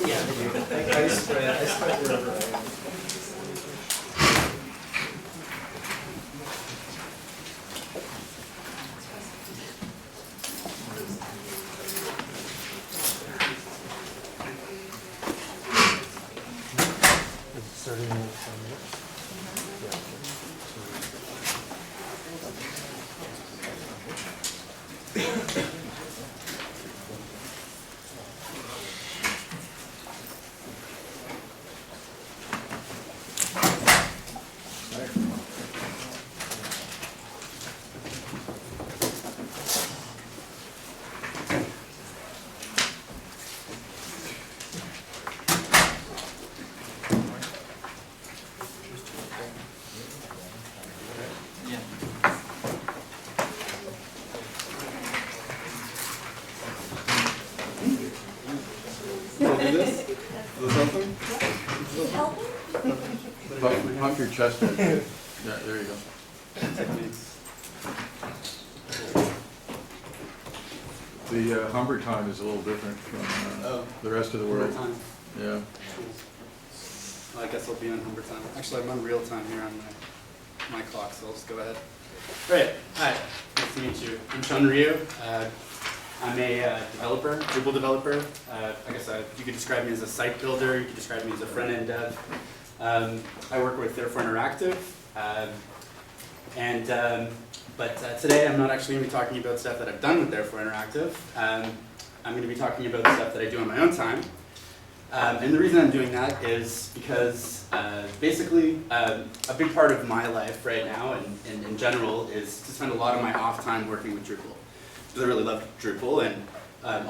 Yeah, they do. I spread wherever I am. Pump your chest in. Yeah, there you go. Techniques. The Humber time is a little different from the rest of the world. Time. Yeah. I guess I'll be on Humber time. Actually, I'm on real time here on my clock, so I'll just go ahead. Great. Hi. Nice to meet you. I'm Sean Rioux. I'm a developer, Drupal developer. I guess you could describe me as a site builder. You could describe me as a front-end dev. I work with Therefore Interactive. But today I'm not actually going to be talking about stuff that I've done with Therefore Interactive. I'm going to be talking about stuff that I do on my own time. And the reason I'm doing that is because basically a big part of my life right now and in general is to spend a lot of my off time working with Drupal. Because I really love Drupal, and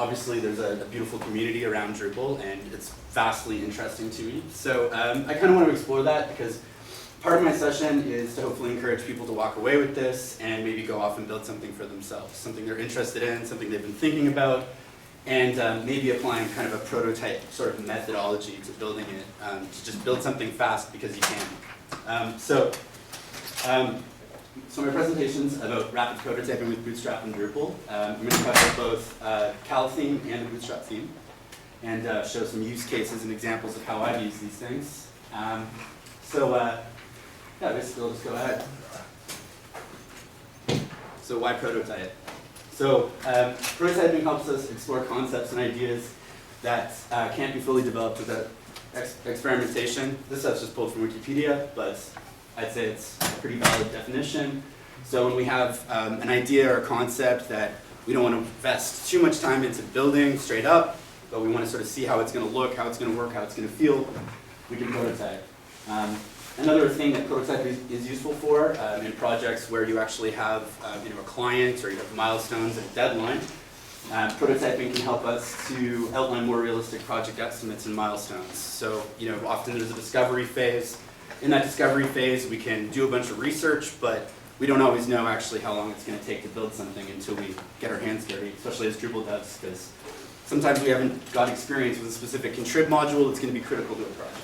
obviously there's a beautiful community around Drupal, and it's vastly interesting to me. So I kind of want to explore that because part of my session is to hopefully encourage people to walk away with this and maybe go off and build something for themselves, something they're interested in, something they've been thinking about, and maybe applying kind of a prototype sort of methodology to building it, to just build something fast because you can. So my presentation's about rapid prototyping with Bootstrap and Drupal. I'm going to cover both Kalatheme and the Bootstrap theme, and show some use cases and examples of how I've used these things. Yeah, basically I'll just go ahead. So why prototype? So prototyping helps us explore concepts and ideas that can't be fully developed without experimentation. This stuff's just pulled from Wikipedia, but I'd say it's a pretty valid definition. So when we have an idea or concept that we don't want to invest too much time into building straight up, but we want to sort of see how it's going to look, how it's going to work, how it's going to feel, we can prototype. Another thing that prototype is useful for in projects where you actually have a client or you have milestones and a deadline, prototyping can help us to outline more realistic project estimates and milestones. So often there's a discovery phase. In that discovery phase, we can do a bunch of research, but we don't always know actually how long it's going to take to build something until we get our hands dirty, especially as Drupal devs, because sometimes we haven't got experience with a specific contrib module that's going to be critical to a project.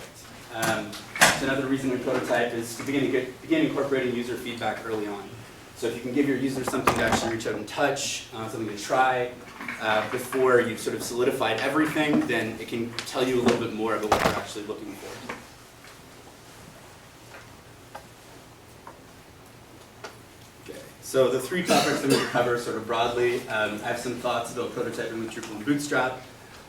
So another reason we prototype is to begin incorporating user feedback early on. So if you can give your users something to actually reach out and touch, something to try, before you've sort of solidified everything, then it can tell you a little bit more about what you're actually looking for. Okay. So the three topics I'm going to cover sort of broadly, I have some thoughts about prototyping with Drupal and Bootstrap,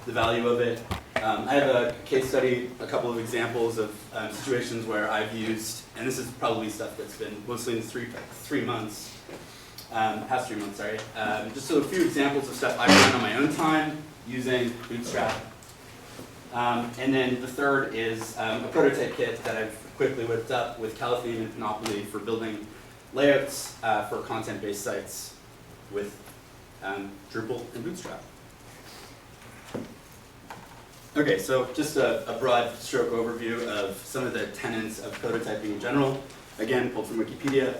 the value of it. I have a case study, a couple of examples of situations where I've used, and this is probably stuff that's been mostly in the past 3 months, sorry. Just a few examples of stuff I've done on my own time using Bootstrap. And then the third is a prototype kit that I've quickly whipped up with Kalatheme and Panopoly for building layouts for content-based sites with Drupal and Bootstrap. Okay, so just a broad stroke overview of some of the tenets of prototyping in general. Again, pulled from Wikipedia.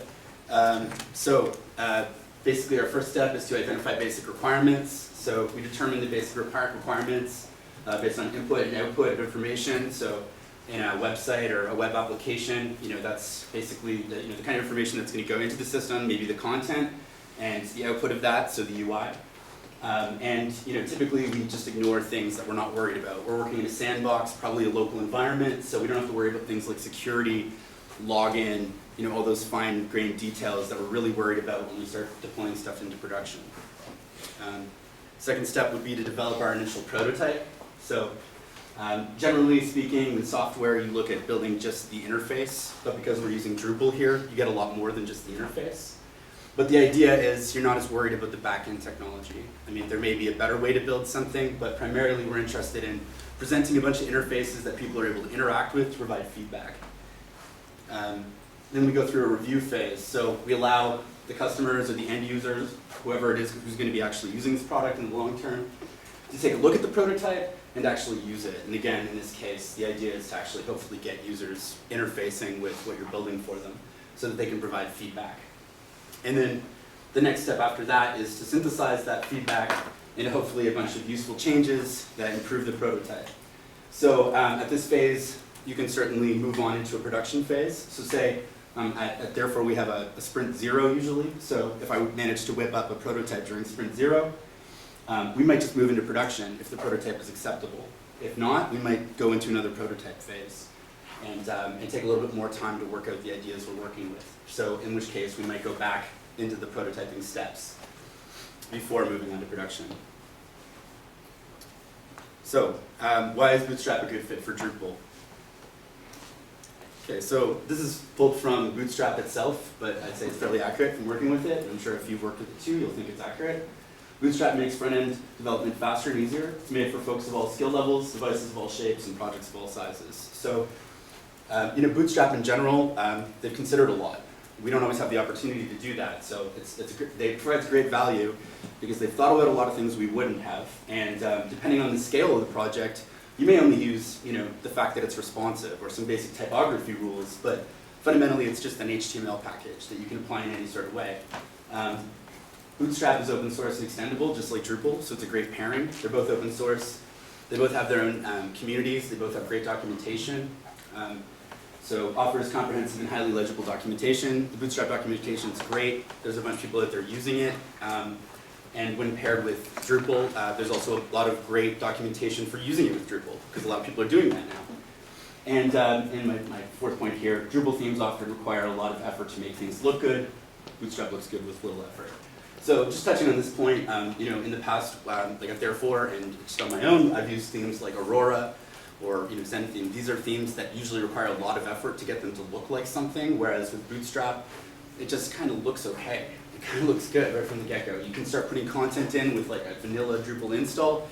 Basically our first step is to identify basic requirements. So we determine the basic requirements based on input and output of information. So in a website or a web application, that's basically the kind of information that's going to go into the system, maybe the content, and the output of that, so the UI. And typically we just ignore things that we're not worried about. We're working in a sandbox, probably a local environment, so we don't have to worry about things like security, login, all those fine-grained details that we're really worried about when we start deploying stuff into production. Second step would be to develop our initial prototype. So generally speaking, in software, you look at building just the interface, but because we're using Drupal here, you get a lot more than just the interface. But the idea is you're not as worried about the back-end technology. I mean, there may be a better way to build something, but primarily we're interested in presenting a bunch of interfaces that people are able to interact with to provide feedback. Then we go through a review phase. So we allow the customers or the end users, whoever it is who's going to be actually using this product in the long term, to take a look at the prototype and actually use it. And again, in this case, the idea is to actually hopefully get users interfacing with what you're building for them so that they can provide feedback. And then the next step after that is to synthesize that feedback into hopefully a bunch of useful changes that improve the prototype. So at this phase, you can certainly move on into a production phase. So say, therefore we have a sprint 0 usually. So if I manage to whip up a prototype during sprint 0, we might just move into production if the prototype is acceptable. If not, we might go into another prototype phase and take a little bit more time to work out the ideas we're working with. So in which case, we might go back into the prototyping steps before moving on to production. So why is Bootstrap a good fit for Drupal? Okay, so this is pulled from Bootstrap itself, but I'd say it's fairly accurate from working with it. I'm sure if you've worked with it too, you'll think it's accurate. Bootstrap makes front-end development faster and easier. It's made for folks of all skill levels, devices of all shapes, and projects of all sizes. So, Bootstrap in general, they've considered a lot. We don't always have the opportunity to do that, so it provides great value because they've thought about a lot of things we wouldn't have, and depending on the scale of the project, you may only use the fact that it's responsive or some basic typography rules, but fundamentally it's just an HTML package that you can apply in any sort of way. Bootstrap is open source and extendable, just like Drupal, so it's a great pairing. They're both open source. They both have their own communities. They both have great documentation. So offers comprehensive and highly legible documentation. The Bootstrap documentation is great. There's a bunch of people out there using it. And when paired with Drupal, there's also a lot of great documentation for using it with Drupal, because a lot of people are doing that now. And my fourth point here, Drupal themes often require a lot of effort to make things look good. Bootstrap looks good with little effort. So just touching on this point, in the past, like at Therefore and just on my own, I've used themes like Aurora or Zen theme. These are themes that usually require a lot of effort to get them to look like something, whereas with Bootstrap, it just kind of looks okay. It kind of looks good right from the get-go. You can start putting content in with like a vanilla Drupal install,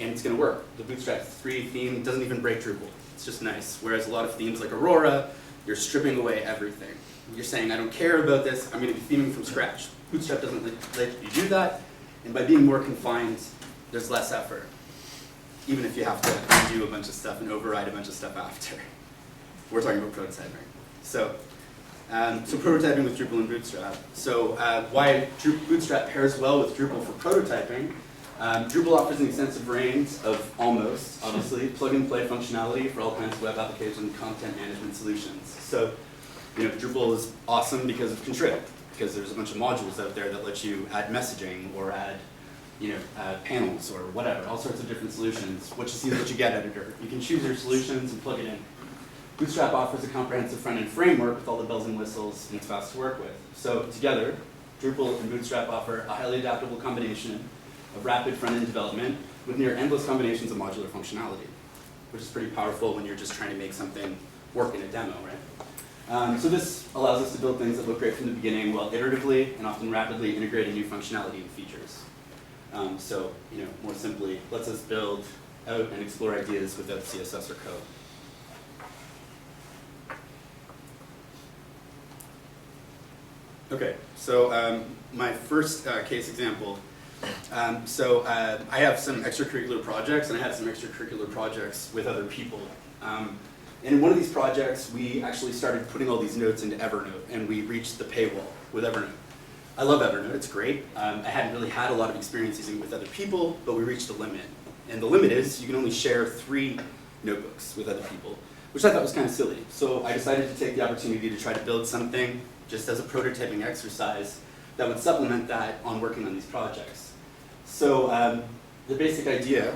and it's going to work. The Bootstrap 3 theme doesn't even break Drupal. It's just nice. Whereas a lot of themes like Aurora, you're stripping away everything. You're saying, I don't care about this, I'm going to be theming from scratch. Bootstrap doesn't let you do that, and by being more confined, there's less effort, even if you have to undo a bunch of stuff and override a bunch of stuff after. We're talking about prototyping. So prototyping with Drupal and Bootstrap. So why Bootstrap pairs well with Drupal for prototyping. Drupal offers an extensive range of almost, obviously, plug-and-play functionality for all kinds of web application and content management solutions. So Drupal is awesome because of Contrib, because there's a bunch of modules out there that let you add messaging or add panels or whatever, all sorts of different solutions. What you see is what you get editor. You can choose your solutions and plug it in. Bootstrap offers a comprehensive front-end framework with all the bells and whistles, and it's fast to work with. So together, Drupal and Bootstrap offer a highly adaptable combination of rapid front-end development with near endless combinations of modular functionality, which is pretty powerful when you're just trying to make something work in a demo, right? So this allows us to build things that look great from the beginning while iteratively and often rapidly integrating new functionality and features. More simply, lets us build out and explore ideas without CSS or code. Okay, so my first case example. I have some extracurricular projects, and I have some extracurricular projects with other people. And in one of these projects, we actually started putting all these notes into Evernote, and we reached the paywall with Evernote. I love Evernote, it's great. I hadn't really had a lot of experience using it with other people, but we reached a limit. And the limit is you can only share 3 notebooks with other people, which I thought was kind of silly. So I decided to take the opportunity to try to build something just as a prototyping exercise that would supplement that on working on these projects. So the basic idea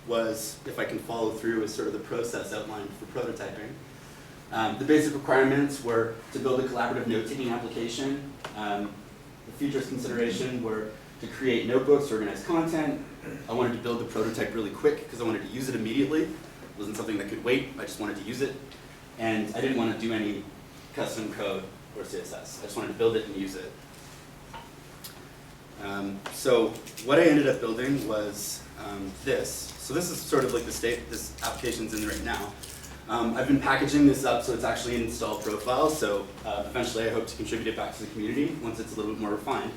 was, if I can follow through with sort of the process outlined for prototyping, the basic requirements were to build a collaborative note-taking application. The features consideration were to create notebooks, organize content. I wanted to build the prototype really quick because I wanted to use it immediately. It wasn't something that could wait, I just wanted to use it. And I didn't want to do any custom code or CSS. I just wanted to build it and use it. So what I ended up building was this. So this is sort of like the state this application's in right now. I've been packaging this up so it's actually an installed profile, so eventually I hope to contribute it back to the community once it's a little bit more refined.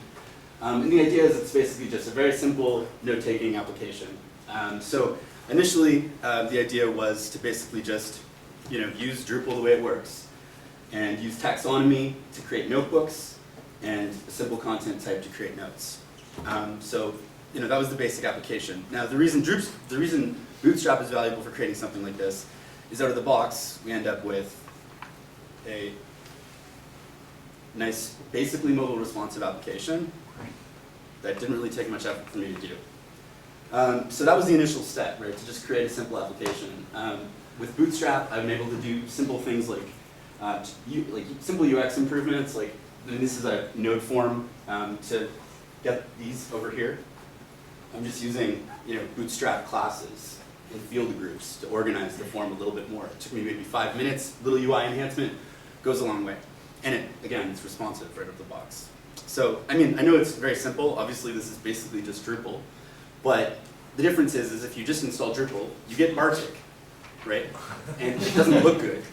And the idea is it's basically just a very simple note-taking application. So initially, the idea was to basically just use Drupal the way it works, and use taxonomy to create notebooks, and a simple content type to create notes. So that was the basic application. Now the reason Bootstrap is valuable for creating something like this is out of the box, we end up with a nice, basically mobile responsive application that didn't really take much effort for me to do. So that was the initial step, right, to just create a simple application. With Bootstrap, I've been able to do simple things like simple UX improvements, like this is a node form to get these over here. I'm just using Bootstrap classes and field groups to organize the form a little bit more. It took me maybe 5 minutes. Little UI enhancement goes a long way. And again, it's responsive right out of the box. So, I know it's very simple. Obviously, this is basically just Drupal. But the difference is if you just install Drupal, you get Bartik, right? And it doesn't look good.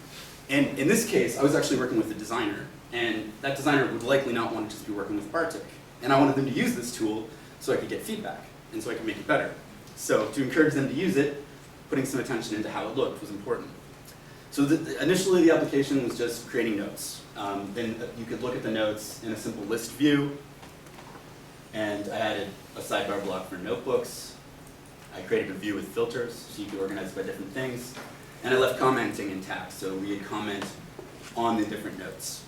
And in this case, I was actually working with a designer. And that designer would likely not want to just be working with Bartik. And I wanted them to use this tool so I could get feedback and so I could make it better. So to encourage them to use it, putting some attention into how it looked was important. So initially the application was just creating notes. Then you could look at the notes in a simple list view. And I added a sidebar block for notebooks. I created a view with filters so you could organize by different things. And I left commenting intact, so we would comment on the different notes.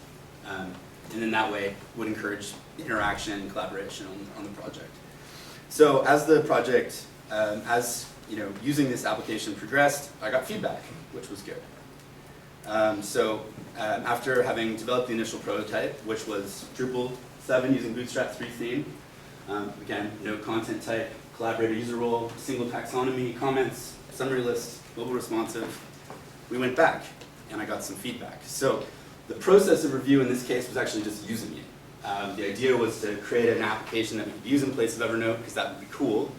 And then that way would encourage interaction and collaboration on the project. So as the project, using this application progressed, I got feedback, which was good. After having developed the initial prototype, which was Drupal 7 using Bootstrap 3 theme, again, note content type, collaborator user role, single taxonomy, comments, summary list, mobile responsive, we went back and I got some feedback. So the process of review in this case was actually just using it. The idea was to create an application that we could use in place of Evernote because that would be cool.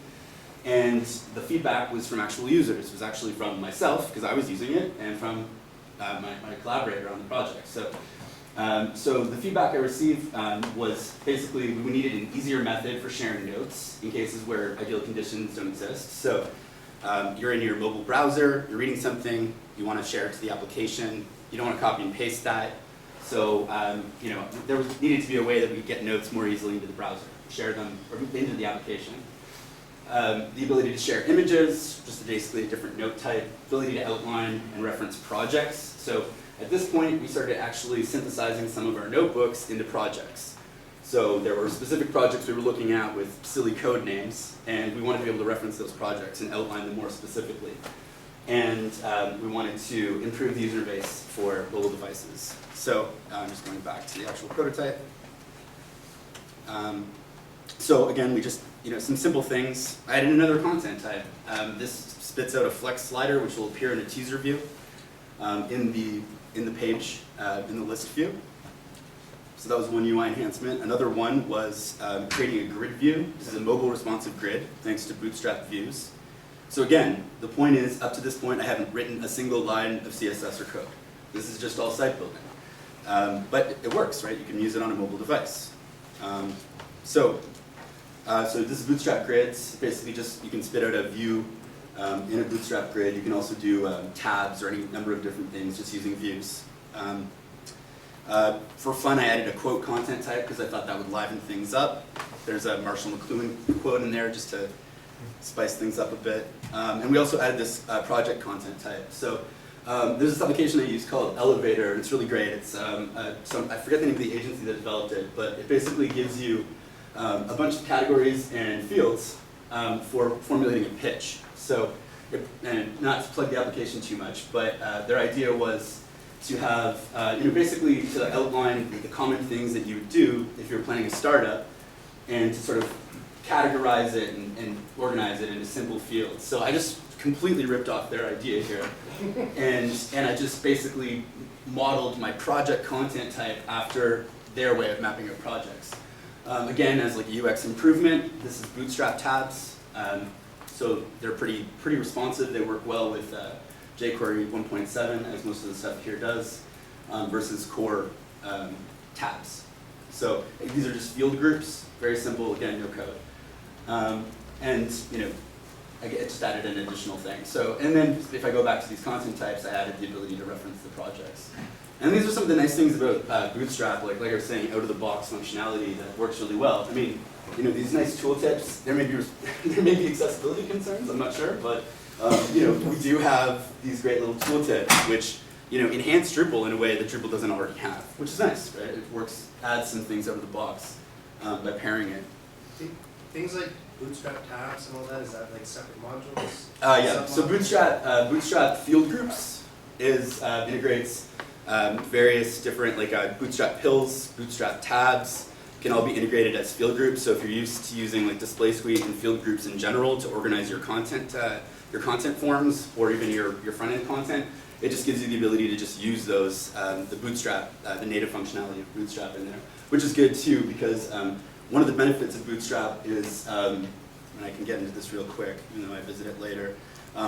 And the feedback was from actual users. It was actually from myself because I was using it and from my collaborator on the project. So the feedback I received was basically we needed an easier method for sharing notes in cases where ideal conditions don't exist. So you're in your mobile browser, you're reading something, you want to share it to the application, you don't want to copy and paste that. So there needed to be a way that we could get notes more easily into the browser, share them or into the application. The ability to share images, just basically a different note type, ability to outline and reference projects. So at this point, we started actually synthesizing some of our notebooks into projects. So there were specific projects we were looking at with silly code names, and we wanted to be able to reference those projects and outline them more specifically. And we wanted to improve the user base for mobile devices. So I'm just going back to the actual prototype. So again, we just, some simple things. I added another content type. This spits out a flex slider, which will appear in a teaser view in the page, in the list view. So that was one UI enhancement. Another one was creating a grid view. This is a mobile responsive grid, thanks to Bootstrap Views. So again, the point is, up to this point, I haven't written a single line of CSS or code. This is just all site building. But it works, right? You can use it on a mobile device. So this is Bootstrap grids. Basically just, you can spit out a view in a Bootstrap grid. You can also do tabs or any number of different things just using views. For fun, I added a quote content type because I thought that would liven things up. There's a Marshall McLuhan quote in there just to spice things up a bit. And we also added this project content type. So there's this application I use called Elevator, and it's really great. It's I forget the name of the agency that developed it, but it basically gives you a bunch of categories and fields for formulating a pitch. So, and not to plug the application too much, but their idea was to have, basically to outline the common things that you would do if you're planning a startup, and to sort of categorize it and organize it into simple fields. So I just completely ripped off their idea here, and I just basically modeled my project content type after their way of mapping out projects. Again, as like a UX improvement, this is Bootstrap tabs. So they're pretty responsive. They work well with jQuery 1.7, as most of the stuff here does, versus core tabs. So these are just field groups, very simple, again, no code. And I just added an additional thing. So, and then if I go back to these content types, I added the ability to reference the projects. And these are some of the nice things about Bootstrap, like I was saying, out-of-the-box functionality that works really well. I mean, these nice tooltips, there may be accessibility concerns, I'm not sure, but we do have these great little tooltips which enhance Drupal in a way that Drupal doesn't already have, which is nice, right? It works, adds some things out of the box by pairing it. Things like Bootstrap tabs and all that, is that like separate modules? Yeah, so Bootstrap Field Groups integrates various different, like Bootstrap pills, Bootstrap tabs, can all be integrated as field groups. So if you're used to using like display suite and field groups in general to organize your content forms, or even your front-end content, it just gives you the ability to just use those, the Bootstrap, the native functionality of Bootstrap in there, which is good too, because one of the benefits of Bootstrap is, and I can get into this real quick, even though I visit it later,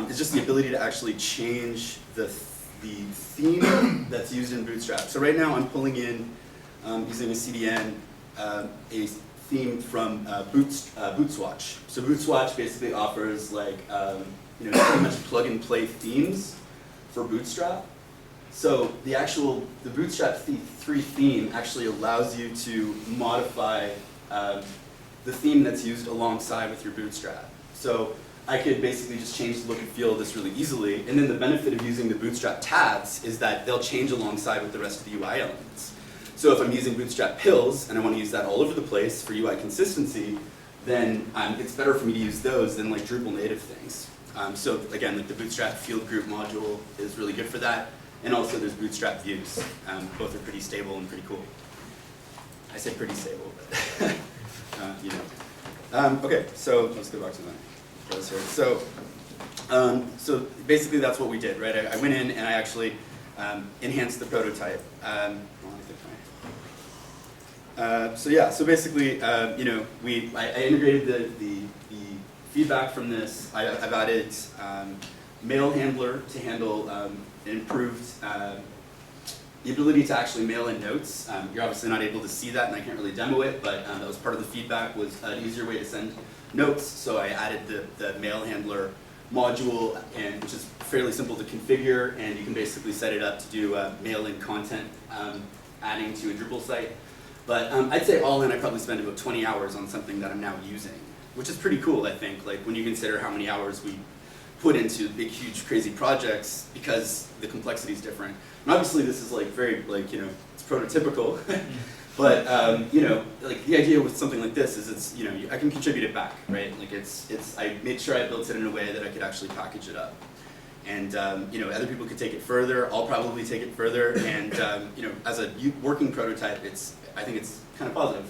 is just the ability to actually change the theme that's used in Bootstrap. So right now I'm pulling in, using a CDN, a theme from Bootswatch. So Bootswatch basically offers like, pretty much plug-and-play themes for Bootstrap. So the Bootstrap 3 theme actually allows you to modify the theme that's used alongside with your Bootstrap. So I could basically just change the look and feel of this really easily, and then the benefit of using the Bootstrap tabs is that they'll change alongside with the rest of the UI elements. So if I'm using Bootstrap pills and I want to use that all over the place for UI consistency, then it's better for me to use those than like Drupal native things. So again, like the Bootstrap Field Group module is really good for that, and also there's Bootstrap Views. Both are pretty stable and pretty cool. I say pretty stable, but okay, so let's go back to my pros here. So basically that's what we did, right? I went in and I actually enhanced the prototype. So basically, I integrated the feedback from this. I've added mail handler to handle improved the ability to actually mail in notes. You're obviously not able to see that, and I can't really demo it, but that was part of the feedback, was an easier way to send notes. So I added the mail handler module, which is fairly simple to configure, and you can basically set it up to do mail-in content adding to a Drupal site. But I'd say all in, I probably spend about 20 hours on something that I'm now using, which is pretty cool, I think, like when you consider how many hours we put into big, huge, crazy projects, because the complexity is different. And obviously this is like very, it's prototypical, but like the idea with something like this is I can contribute it back, right? Like I made sure I built it in a way that I could actually package it up. And other people could take it further. I'll probably take it further. And as a working prototype, I think it's kind of positive.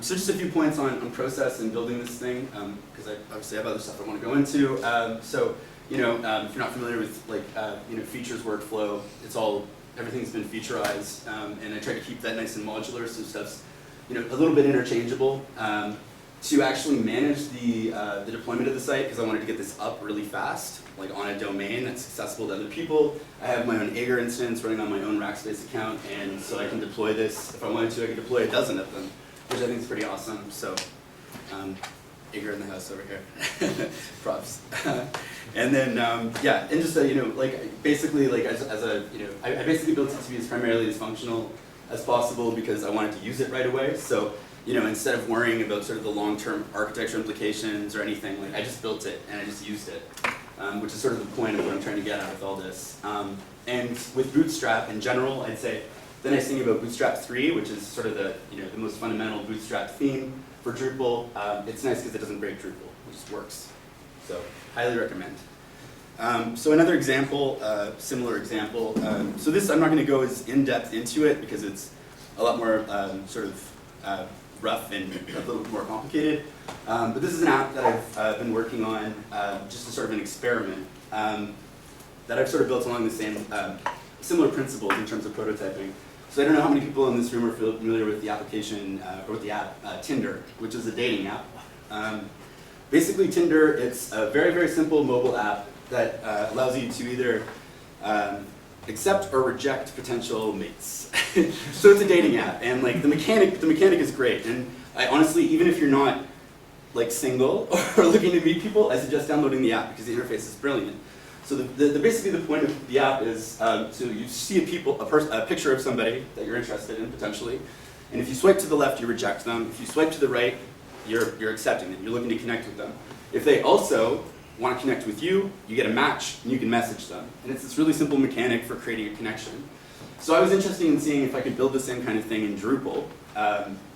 So just a few points on process and building this thing, because I obviously have other stuff I want to go into. If you're not familiar with features workflow, everything's been featureized, and I try to keep that nice and modular, so stuff's a little bit interchangeable. To actually manage the deployment of the site, because I wanted to get this up really fast, like on a domain that's accessible to other people. I have my own Ager instance running on my own Rackspace account, and so I can deploy this. If I wanted to, I could deploy a dozen of them, which I think is pretty awesome. So, Ager in the house over here. Props. And then, and just basically, I basically built it to be as primarily as functional as possible because I wanted to use it right away. So, instead of worrying about sort of the long-term architecture implications or anything, I just built it and I just used it, which is sort of the point of what I'm trying to get out with all this. And with Bootstrap in general, I'd say The nice thing about Bootstrap 3, which is sort of the most fundamental Bootstrap theme for Drupal, it's nice because it doesn't break Drupal. It just works. So highly recommend. So another example, similar example. So this, I'm not going to go as in-depth into it because it's a lot more sort of rough and a little bit more complicated. But this is an app that I've been working on, just as sort of an experiment that I've sort of built along the same similar principles in terms of prototyping. So I don't know how many people in this room are familiar with the application or with the app Tinder, which is a dating app. Basically, Tinder, it's a very, very simple mobile app that allows you to either accept or reject potential mates. So it's a dating app, and like the mechanic is great. And I honestly, even if you're not like single or looking to meet people, I suggest downloading the app because the interface is brilliant. So basically the point of the app is so you see a picture of somebody that you're interested in potentially, and if you swipe to the left, you reject them. If you swipe to the right, you're accepting them. You're looking to connect with them. If they also want to connect with you, you get a match and you can message them. And it's this really simple mechanic for creating a connection. So I was interested in seeing if I could build the same kind of thing in Drupal.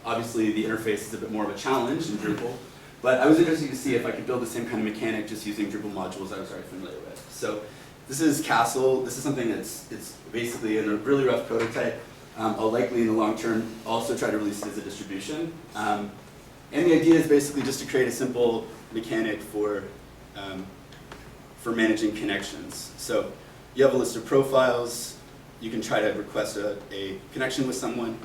Obviously the interface is a bit more of a challenge in Drupal, but I was interested to see if I could build the same kind of mechanic just using Drupal modules I was already familiar with. So this is Castle. This is something it's basically in a really rough prototype. I'll likely in the long term also try to release it as a distribution. And the idea is basically just to create a simple mechanic for managing connections. So you have a list of profiles. You can try to request a connection with someone,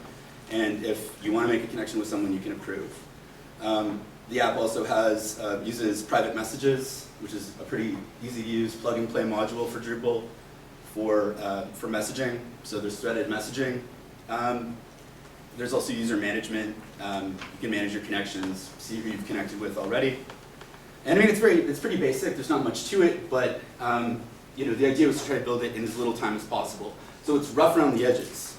and if you want to make a connection with someone, you can approve. The app also uses private messages, which is a pretty easy to use plug-and-play module for Drupal for messaging. So there's threaded messaging. There's also user management. You can manage your connections, see who you've connected with already. And I mean, it's pretty basic. There's not much to it, but the idea was to try to build it in as little time as possible. So it's rough around the edges,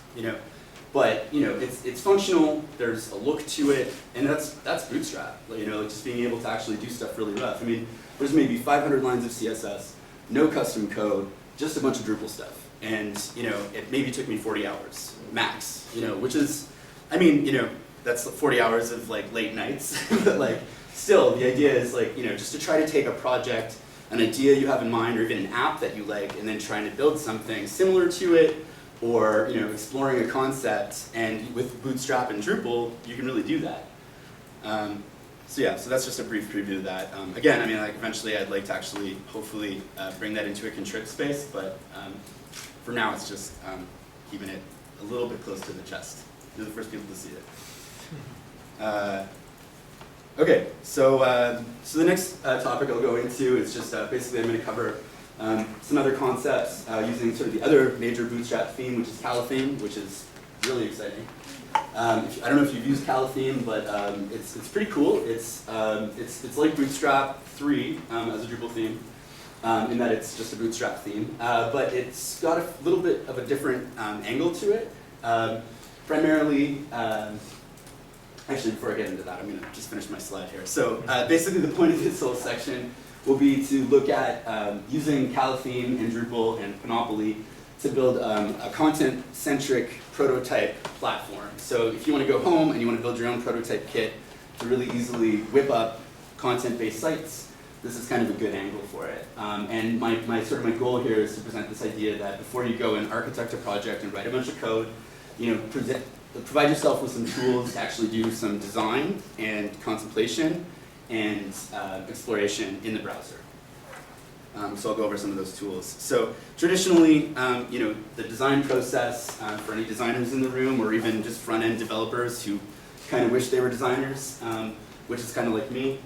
but it's functional. There's a look to it, and that's Bootstrap. Just being able to actually do stuff really rough. I mean, there's maybe 500 lines of CSS, no custom code, just a bunch of Drupal stuff, and it maybe took me 40 hours max. Which is, I mean, that's 40 hours of like late nights, but still, the idea is just to try to take a project, an idea you have in mind, or even an app that you like, and then trying to build something similar to it, or exploring a concept. And with Bootstrap and Drupal, you can really do that. So that's just a brief preview of that. Again, I mean, eventually I'd like to actually, hopefully, bring that into a contrib space, but for now it's just keeping it a little bit close to the chest. You're the first people to see it. Okay, so the next topic I'll go into is just basically I'm going to cover some other concepts using sort of the other major Bootstrap theme, which is Kalatheme, which is really exciting. I don't know if you've used Kalatheme, but it's pretty cool. It's like Bootstrap 3 as a Drupal theme, in that it's just a Bootstrap theme, but it's got a little bit of a different angle to it. Primarily. Actually, before I get into that, I'm going to just finish my slide here. So basically the point of this whole section will be to look at using Kalatheme and Drupal and Panopoly to build a content-centric prototype platform. So if you want to go home and you want to build your own prototype kit to really easily whip up content-based sites, this is kind of a good angle for it. And my goal here is to present this idea that before you go and architect a project and write a bunch of code, provide yourself with some tools to actually do some design and contemplation and exploration in the browser. So I'll go over some of those tools. So traditionally, the design process for any designers in the room, or even just front-end developers who kind of wish they were designers, which is kind of like me.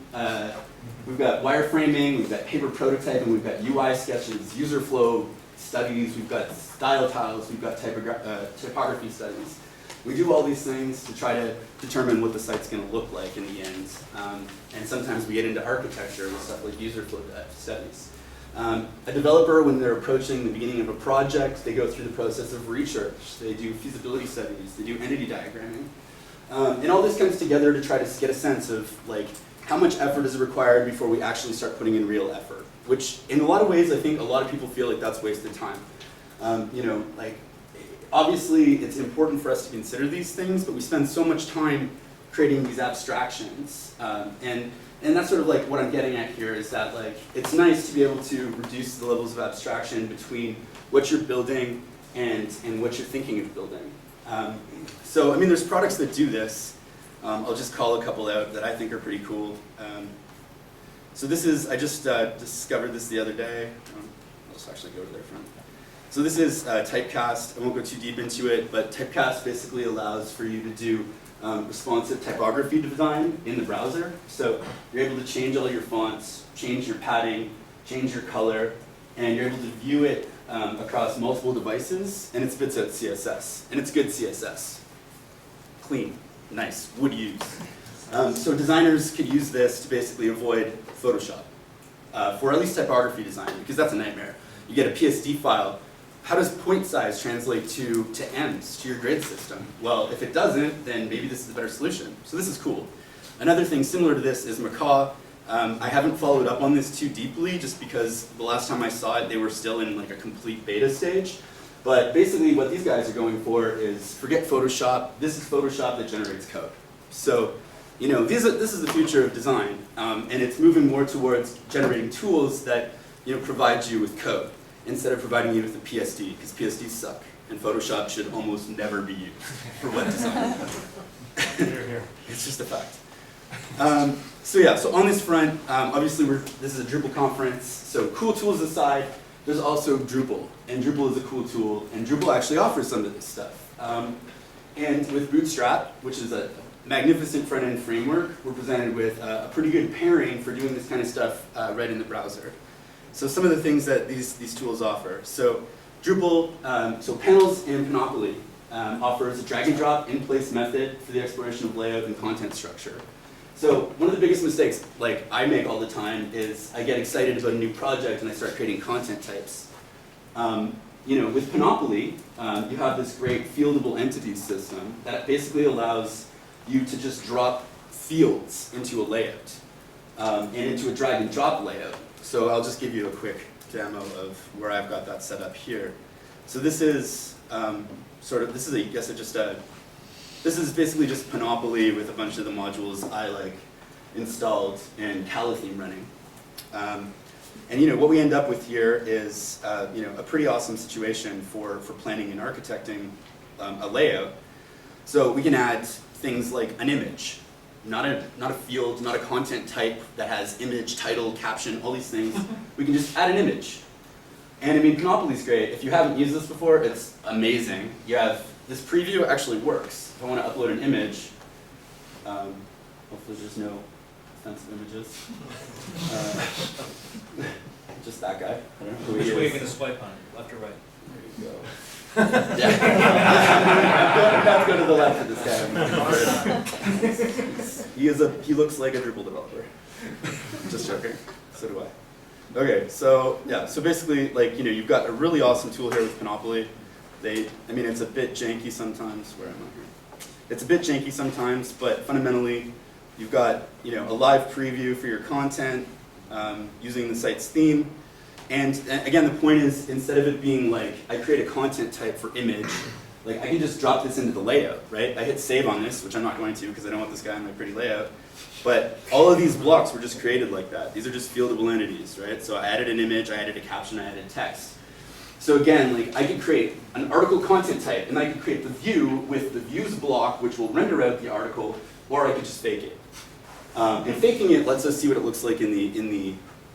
We've got wireframing, we've got paper prototyping, we've got UI sketches, user flow studies, we've got style tiles, we've got typography studies. We do all these things to try to determine what the site's going to look like in the end. And sometimes we get into architecture with stuff like user flow studies. A developer, when they're approaching the beginning of a project, they go through the process of research. They do feasibility studies. They do entity diagramming. And all this comes together to try to get a sense of how much effort is required before we actually start putting in real effort. Which, in a lot of ways, I think a lot of people feel like that's wasted time. obviously it's important for us to consider these things, but we spend so much time creating these abstractions. And that's sort of like what I'm getting at here is that like it's nice to be able to reduce the levels of abstraction between what you're building and what you're thinking of building. So I mean, there's products that do this. I'll just call a couple out that I think are pretty cool. So this is, I just discovered this the other day. I'll just actually go to their front. So this is Typecast. I won't go too deep into it, but Typecast basically allows for you to do responsive typography design in the browser. So you're able to change all your fonts, change your padding, change your color, and you're able to view it across multiple devices, and it spits out CSS. And it's good CSS. Clean, nice, would use. So designers could use this to basically avoid Photoshop for at least typography design, because that's a nightmare. You get a PSD file. How does point size translate to ems, to your grid system? Well, if it doesn't, then maybe this is a better solution. So this is cool. Another thing similar to this is Macaw. I haven't followed up on this too deeply, just because the last time I saw it, they were still in like a complete beta stage. But basically what these guys are going for is forget Photoshop. This is Photoshop that generates code. So, you know, this is the future of design, and it's moving more towards generating tools that, you know, provide you with code, instead of providing you with a PSD, because PSDs suck, and Photoshop should almost never be used for web design. It's just a fact. So yeah, so on this front, obviously this is a Drupal conference, so cool tools aside, there's also Drupal, and Drupal is a cool tool, and Drupal actually offers some of this stuff. And with Bootstrap, which is a magnificent front-end framework, we're presented with a pretty good pairing for doing this kind of stuff right in the browser. So some of the things that these tools offer. So Drupal, so Panels and Panopoly offers a drag and drop in-place method for the exploration of layout and content structure. So one of the biggest mistakes like I make all the time is I get excited about a new project and I start creating content types. You know, with Panopoly, you have this great fieldable entities system that basically allows you to just drop fields into a layout and into a drag and drop layout. So I'll just give you a quick demo of where I've got that set up here. So this is this is basically just Panopoly with a bunch of the modules I like installed and Kalatheme running. And you know what we end up with here is you know, a pretty awesome situation for planning and architecting a layout. So we can add things like an image. Not a field, not a content type that has image, title, caption, all these things. We can just add an image. And I mean, Panopoly's great. If you haven't used this before, it's amazing. You have, this preview actually works. If I want to upload an image, hopefully there's no offensive images. Just that guy. I don't know who he is. Which way are you going to swipe on it, left or right? There you go. Yeah. Not go to the left of this guy. He looks like a Drupal developer. Just joking. So do I. Okay, so yeah, so basically, like, you know, you've got a really awesome tool here with Panopoly. I mean, it's a bit janky sometimes. Where am I here? It's a bit janky sometimes, but fundamentally, you've got, you know, a live preview for your content using the site's theme. And again, the point is, instead of it being like, I create a content type for image, like I can just drop this into the layout, right? I hit save on this, which I'm not going to because I don't want this guy in my pretty layout. But all of these blocks were just created like that. These are just fieldable entities, right? So I added an image, I added a caption, I added text. So again, like I could create an article content type, and I could create the view with the views block, which will render out the article, or I could just fake it. And faking it lets us see what it looks like in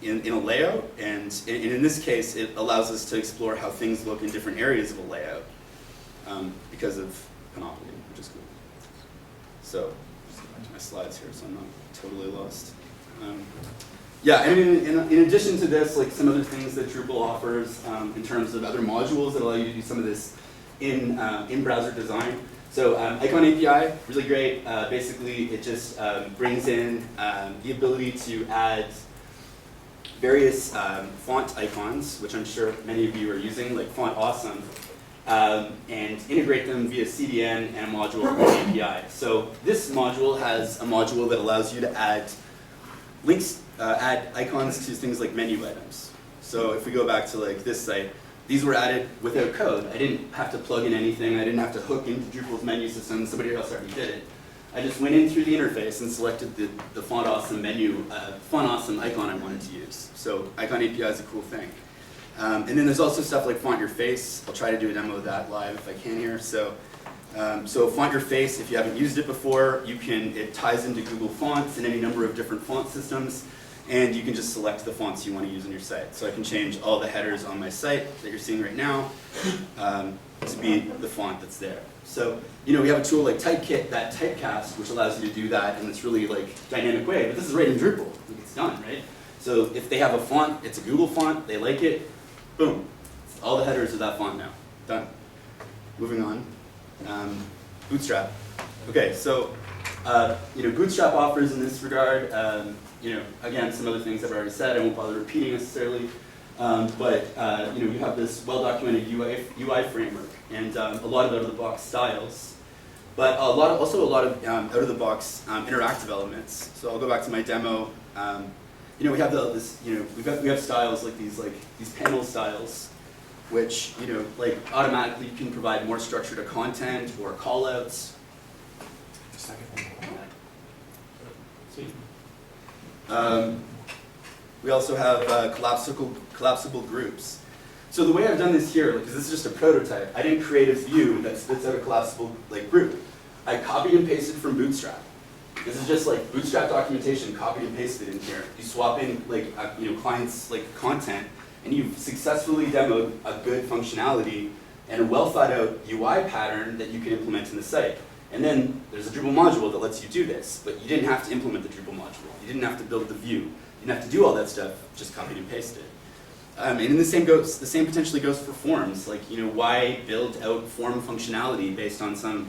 a layout, and in this case, it allows us to explore how things look in different areas of a layout because of Panopoly, which is cool. So, just go back to my slides here so I'm not totally lost. Yeah, and in addition to this, like some other things that Drupal offers in terms of other modules that allow you to do some of this in browser design. So Icon API, really great. Basically, it just brings in the ability to add various font icons, which I'm sure many of you are using, like Font Awesome, and integrate them via CDN and a module from the API. So this module has a module that allows you to add links, add icons to things like menu items. So if we go back to like this site, these were added without code. I didn't have to plug in anything. I didn't have to hook into Drupal's menu system. Somebody else already did it. I just went in through the interface and selected the Font Awesome menu, Font Awesome icon I wanted to use. So Icon API is a cool thing. And then there's also stuff like Font Your Face. I'll try to do a demo of that live if I can here. So Font Your Face, if you haven't used it before, it ties into Google Fonts and any number of different font systems. And you can just select the fonts you want to use on your site. So I can change all the headers on my site that you're seeing right now to be the font that's there. So, we have a tool like Typekit, that typecast, which allows you to do that in this really dynamic way. But this is right in Drupal. It's done, right? So if they have a font, it's a Google font, they like it, boom. All the headers are that font now. Done. Moving on. Bootstrap. Okay, so Bootstrap offers in this regard, again, some other things I've already said. I won't bother repeating necessarily. But you have this well-documented UI framework and a lot of out-of-the-box styles, but also a lot of out-of-the-box interactive elements. So I'll go back to my demo. We have we have styles like these panel styles, which automatically can provide more structure to content or callouts. Sweet. We also have collapsible groups. So the way I've done this here, because this is just a prototype, I didn't create a view that spits out a collapsible group. I copied and pasted from Bootstrap. This is just Bootstrap documentation, copied and pasted in here. You swap in clients content, and you've successfully demoed a good functionality and a well thought out UI pattern that you can implement in the site. And then there's a Drupal module that lets you do this, but you didn't have to implement the Drupal module. You didn't have to build the view. You didn't have to do all that stuff, just copied and pasted. And then the same potentially goes for forms. Why build out form functionality based on some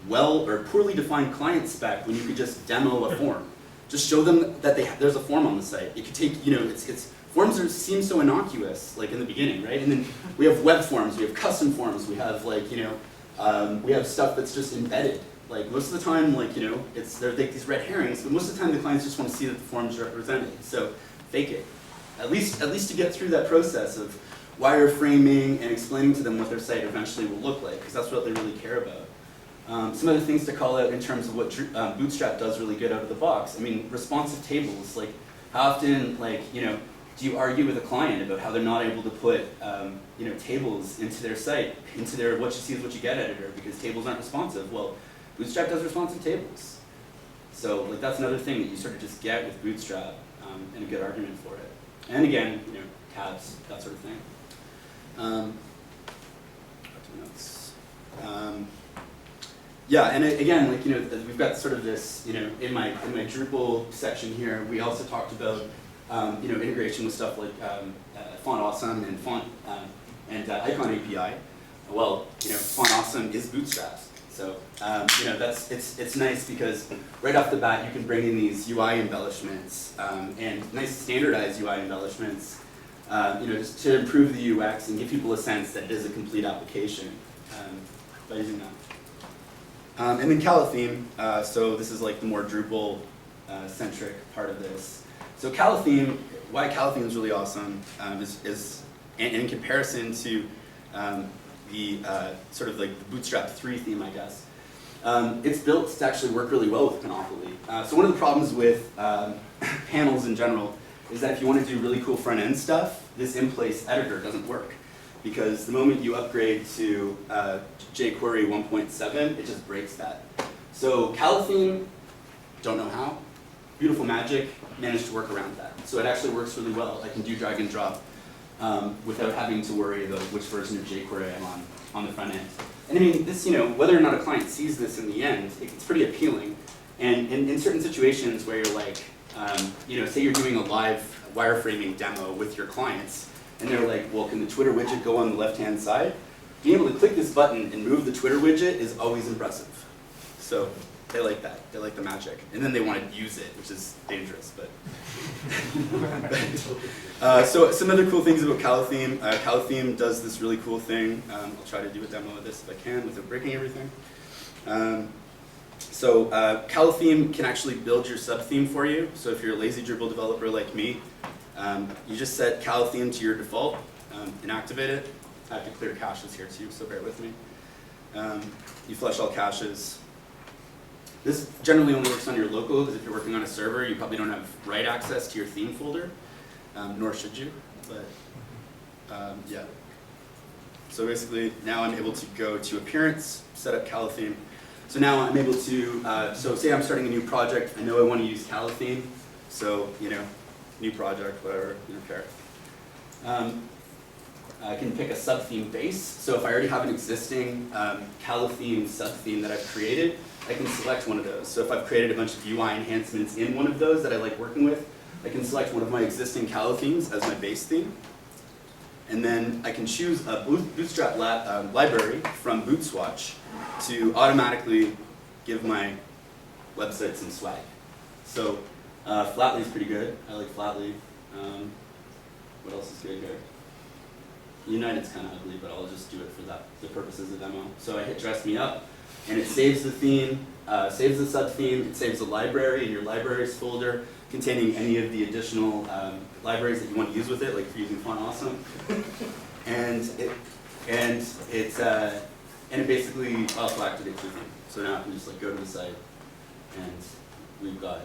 well or poorly defined client spec when you could just demo a form? Just show them that there's a form on the site. It could take, forms seem so innocuous, in the beginning, right? And then we have web forms, we have custom forms, we have we have stuff that's just embedded. Most of the time, they're these red herrings, but most of the time the clients just want to see that the form's represented. So fake it. At least to get through that process of wireframing and explaining to them what their site eventually will look like, because that's what they really care about. Some other things to call out in terms of what Bootstrap does really good out of the box. I mean, responsive tables. How often, do you argue with a client about how they're not able to put, tables into their site, into their what you see is what you get editor, because tables aren't responsive? Well, Bootstrap does responsive tables. So that's another thing that you sort of just get with Bootstrap, and a good argument for it. And again, tabs, that sort of thing. Back to the notes. Yeah, and again, we've got sort of this, in my Drupal section here, we also talked about, integration with stuff like Font Awesome and Icon API. Well, Font Awesome is Bootstrap. So, it's nice because right off the bat you can bring in these UI embellishments and nice standardized UI embellishments, just to improve the UX and give people a sense that it is a complete application by using that. And then Kalatheme, so this is the more Drupal centric part of this. So Kalatheme, why Kalatheme is really awesome is in comparison to the sort of the Bootstrap 3 theme, I guess. It's built to actually work really well with Panopoly. So one of the problems with panels in general is that if you want to do really cool front-end stuff, this in-place editor doesn't work. Because the moment you upgrade to jQuery 1.7, it just breaks that. So Kalatheme, don't know how, beautiful magic, managed to work around that. So it actually works really well. I can do drag and drop without having to worry about which version of jQuery I'm on the front end. And I mean, this, whether or not a client sees this in the end, it's pretty appealing. And in certain situations where you're say you're doing a live wireframing demo with your clients, and they're like, well, can the Twitter widget go on the left-hand side? Being able to click this button and move the Twitter widget is always impressive. So they like that. They like the magic. And then they want to use it, which is dangerous. But so some other cool things about Kalatheme. Kalatheme does this really cool thing. I'll try to do a demo of this if I can without breaking everything. So Kalatheme can actually build your sub-theme for you. So if you're a lazy Drupal developer like me, you just set Kalatheme to your default. inactivate it. I have to clear caches here too, so bear with me. You flush all caches. This generally only works on your local, because if you're working on a server, you probably don't have write access to your theme folder, nor should you, but yeah. So basically, now I'm able to go to Appearance, set up Kalatheme. So now I'm able to, so say I'm starting a new project, I know I want to use Kalatheme, so, you know, new project, whatever, you don't care. I can pick a sub-theme base, so if I already have an existing Kalatheme sub-theme that I've created, I can select one of those. So if I've created a bunch of UI enhancements in one of those that I like working with, I can select one of my existing Kalathemes as my base theme. And then I can choose a Bootstrap library from Bootswatch to automatically give my website some swag. So Flatly is pretty good. I like Flatly. What else is good here? United's kind of ugly, but I'll just do it for the purposes of demo. So I hit Dress Me Up, and it saves the theme, saves the sub-theme, it saves the library in your libraries folder containing any of the additional libraries that you want to use with it, like if you're using Font Awesome. And it basically also activates the theme. So now I can just like go to the site, and we've got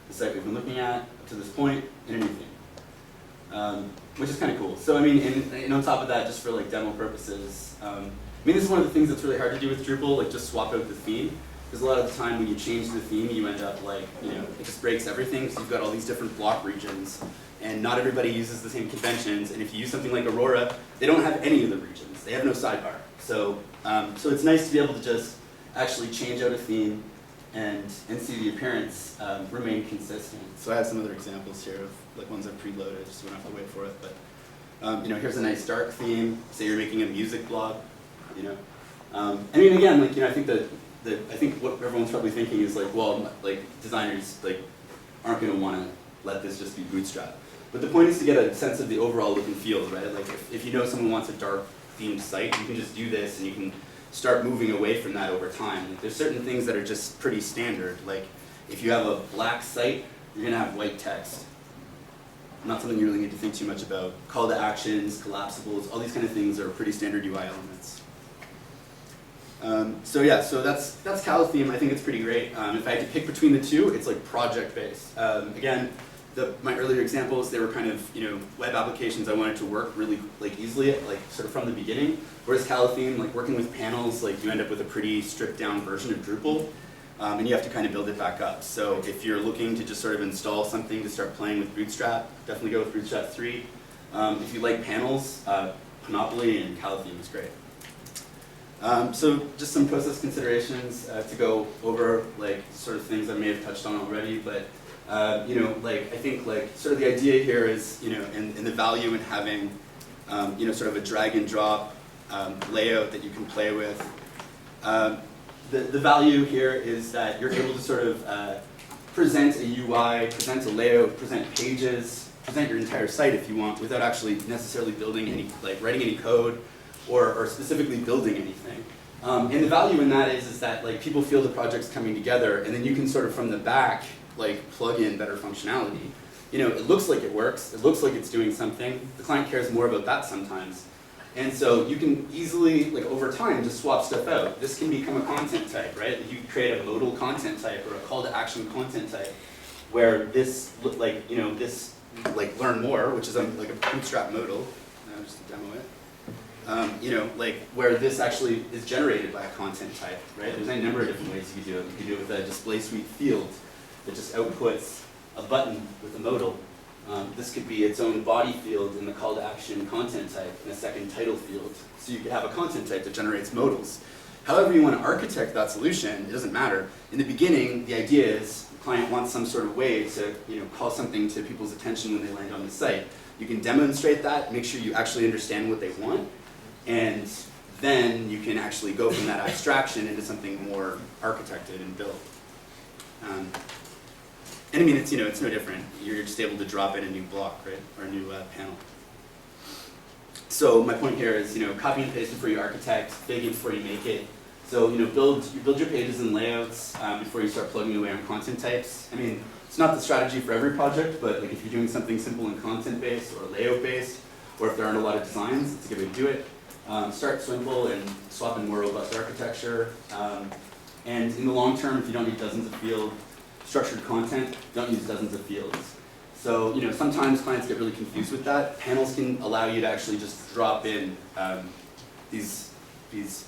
the site we've been looking at up to this point and a new theme, which is kind of cool. So I mean, and on top of that, just for like demo purposes, I mean, this is one of the things that's really hard to do with Drupal, like just swap out the theme. Because a lot of the time when you change the theme, you end up like, you know, it just breaks everything because you've got all these different block regions, and not everybody uses the same conventions. And if you use something like Aurora, they don't have any of the regions. They have no sidebar. So, so it's nice to be able to just actually change out a theme and see the appearance remain consistent. So I have some other examples here of like ones I've preloaded, just so we don't have to wait for it. But you know, here's a nice dark theme. Say you're making a music blog, you know. I mean, again, like, you know, I think what everyone's probably thinking is like, well, like designers like aren't going to want to let this just be Bootstrap. But the point is to get a sense of the overall look and feel, right? Like if you know someone wants a dark themed site, you can just do this and you can start moving away from that over time. Like, there's certain things that are just pretty standard. Like if you have a black site, you're going to have white text. Not something you really need to think too much about. Call to actions, collapsibles, all these kind of things are pretty standard UI elements. So yeah, so that's Kalatheme. I think it's pretty great. If I had to pick between the two, it's like project based. Again, my earlier examples, they were kind of, you know, web applications I wanted to work really like easily, like sort of from the beginning. Whereas Kalatheme, like working with panels, like you end up with a pretty stripped down version of Drupal, and you have to kind of build it back up. So if you're looking to just sort of install something to start playing with Bootstrap, definitely go with Bootstrap 3. If you like panels, Panopoly and Kalatheme is great. So just some process considerations to go over, like sort of things I may have touched on already, but you know, like I think like sort of the idea here is, you know, and the value in having, you know, sort of a drag and drop layout that you can play with. The value here is that you're able to sort of present a UI, present a layout, present pages, present your entire site if you want, without actually necessarily building any, like writing any code or specifically building anything. And the value in that is that like people feel the project's coming together, and then you can sort of from the back like plug in better functionality. You know, it looks like it works, it looks like it's doing something. The client cares more about that sometimes. And so you can easily, like over time, just swap stuff out. This can become a content type, right? You create a modal content type or a call to action content type where this, like, you know, this, like learn more, which is like a Bootstrap modal. Just to demo it. You know, like where this actually is generated by a content type, right? There's any number of different ways you could do it. You could do it with a display suite field that just outputs a button with a modal. This could be its own body field in the call to action content type and a second title field. So you could have a content type that generates modals. However you want to architect that solution, it doesn't matter. In the beginning, the idea is the client wants some sort of way to, you know, call something to people's attention when they land on the site. You can demonstrate that, make sure you actually understand what they want, and then you can actually go from that abstraction into something more architected and built. And I mean, it's, you know, it's no different. You're just able to drop in a new block, right, or a new panel. So my point here is, you know, copy and paste before you architect, big it before you make it. So, you know, build your pages and layouts before you start plugging away on content types. I mean, it's not the strategy for every project, but like if you're doing something simple and content-based or layout-based, or if there aren't a lot of designs, it's a good way to do it. Start simple and swap in more robust architecture. And in the long term, if you don't need dozens of field structured content, don't use dozens of fields. So, you know, sometimes clients get really confused with that. Panels can allow you to actually just drop in these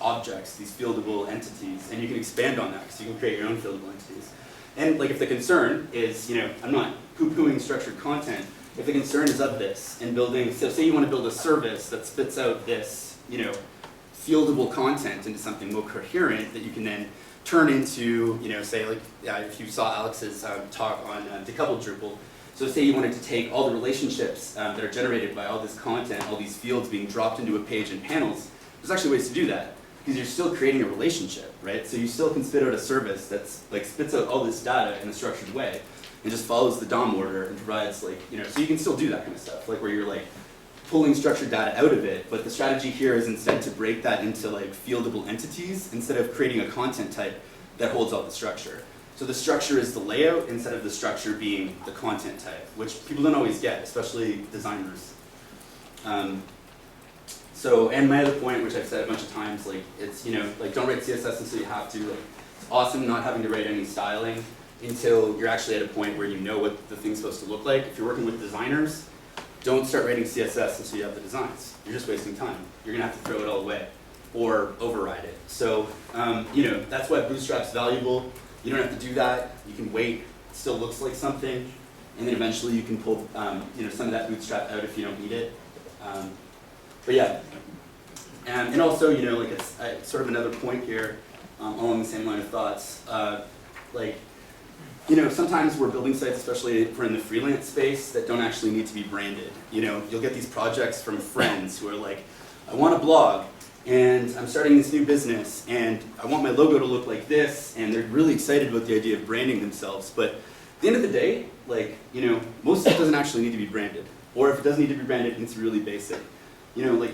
objects, these fieldable entities, and you can expand on that because you can create your own fieldable entities. And like if the concern is, you know, I'm not poo-pooing structured content, if the concern is of this and building, so say you want to build a service that spits out this, you know, fieldable content into something more coherent that you can then turn into, you know, say like, if you saw Alex's talk on decoupled Drupal, so say you wanted to take all the relationships that are generated by all this content, all these fields being dropped into a page in panels, there's actually ways to do that because you're still creating a relationship, right? So you still can spit out a service that's like spits out all this data in a structured way and just follows the DOM order and provides like, you know, so you can still do that kind of stuff, like where you're like pulling structured data out of it, but the strategy here is instead to break that into like fieldable entities instead of creating a content type that holds all the structure. So the structure is the layout instead of the structure being the content type, which people don't always get, especially designers. So, and my other point, which I've said a bunch of times, like it's, you know, like don't write CSS until you have to. Like, it's awesome not having to write any styling until you're actually at a point where you know what the thing's supposed to look like. If you're working with designers, don't start writing CSS until you have the designs. You're just wasting time. You're gonna have to throw it all away or override it. So, you know, that's why Bootstrap's valuable. You don't have to do that. You can wait. It still looks like something, and then eventually you can pull, you know, some of that Bootstrap out if you don't need it. But yeah, and also, you know, like it's sort of another point here along the same line of thoughts. Like, you know, sometimes we're building sites, especially if we're in the freelance space, that don't actually need to be branded. You know, you'll get these projects from friends who are like, I want a blog, and I'm starting this new business, and I want my logo to look like this, and they're really excited about the idea of branding themselves. But at the end of the day, like, you know, most stuff doesn't actually need to be branded. Or if it does need to be branded, it's really basic. You know, like,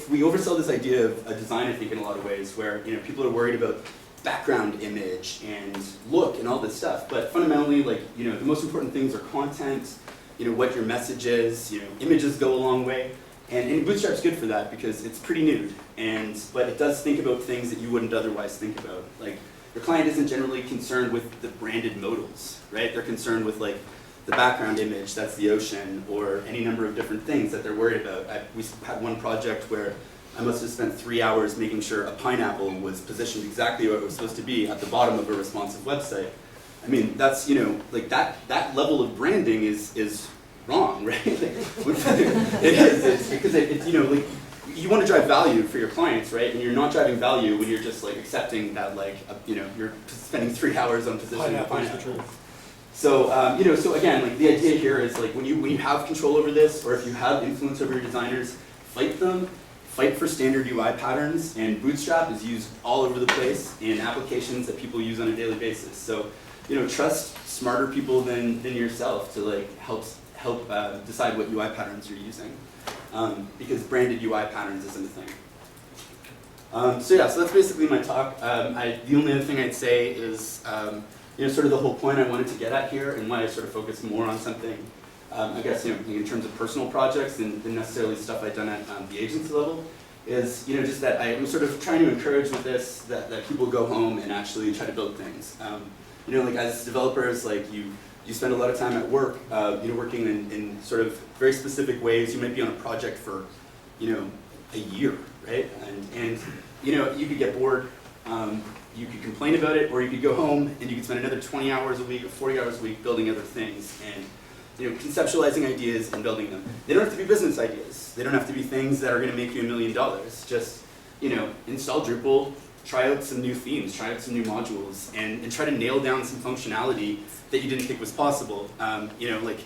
we oversell this idea of a design, I think, in a lot of ways, where, you know, people are worried about background image and look and all this stuff. But fundamentally, like, you know, the most important things are content, you know, what your message is, you know, images go a long way. And Bootstrap's good for that because it's pretty nude, but it does think about things that you wouldn't otherwise think about. Like, your client isn't generally concerned with the branded modals, right? They're concerned with like the background image, that's the ocean, or any number of different things that they're worried about. We had one project where I must have spent 3 hours making sure a pineapple was positioned exactly where it was supposed to be at the bottom of a responsive website. I mean, that's, you know, like that level of branding is wrong, right? It is, it's because it's, you know, like, you want to drive value for your clients, right? And you're not driving value when you're just like accepting that, like, you know, you're spending 3 hours on positioning a pineapple. So, you know, so again, like the idea here is like when you have control over this, or if you have influence over your designers, fight them, fight for standard UI patterns, and Bootstrap is used all over the place in applications that people use on a daily basis. So, you know, trust smarter people than yourself to like help decide what UI patterns you're using, because branded UI patterns isn't a thing. So yeah, so that's basically my talk. The only other thing I'd say is, you know, sort of the whole point I wanted to get at here, and why I sort of focus more on something, I guess, you know, in terms of personal projects than necessarily stuff I've done at the agency level, is, you know, just that I'm sort of trying to encourage with this that people go home and actually try to build things. You know, like as developers, like you spend a lot of time at work, you know, working in sort of very specific ways. You might be on a project for, you know, a year, right? And you know, you could get bored. You could complain about it, or you could go home and you could spend another 20 hours a week or 40 hours a week building other things and, you know, conceptualizing ideas and building them. They don't have to be business ideas. They don't have to be things that are going to make you $1 million. Just, you know, install Drupal, try out some new themes, try out some new modules, and try to nail down some functionality that you didn't think was possible. You know, like,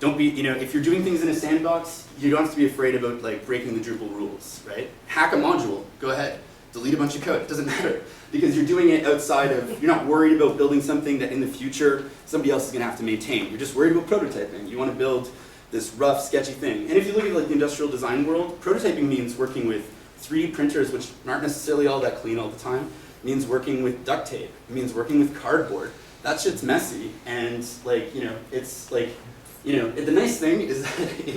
don't be, you know, if you're doing things in a sandbox, you don't have to be afraid about like breaking the Drupal rules, right? Hack a module, go ahead. Delete a bunch of code, it doesn't matter. Because you're doing it outside of, you're not worried about building something that in the future somebody else is gonna have to maintain. You're just worried about prototyping. You wanna build this rough, sketchy thing. And if you look at like the industrial design world, prototyping means working with 3D printers, which aren't necessarily all that clean all the time. It means working with duct tape. It means working with cardboard. That shit's messy, and like, you know, it's like, the nice thing is that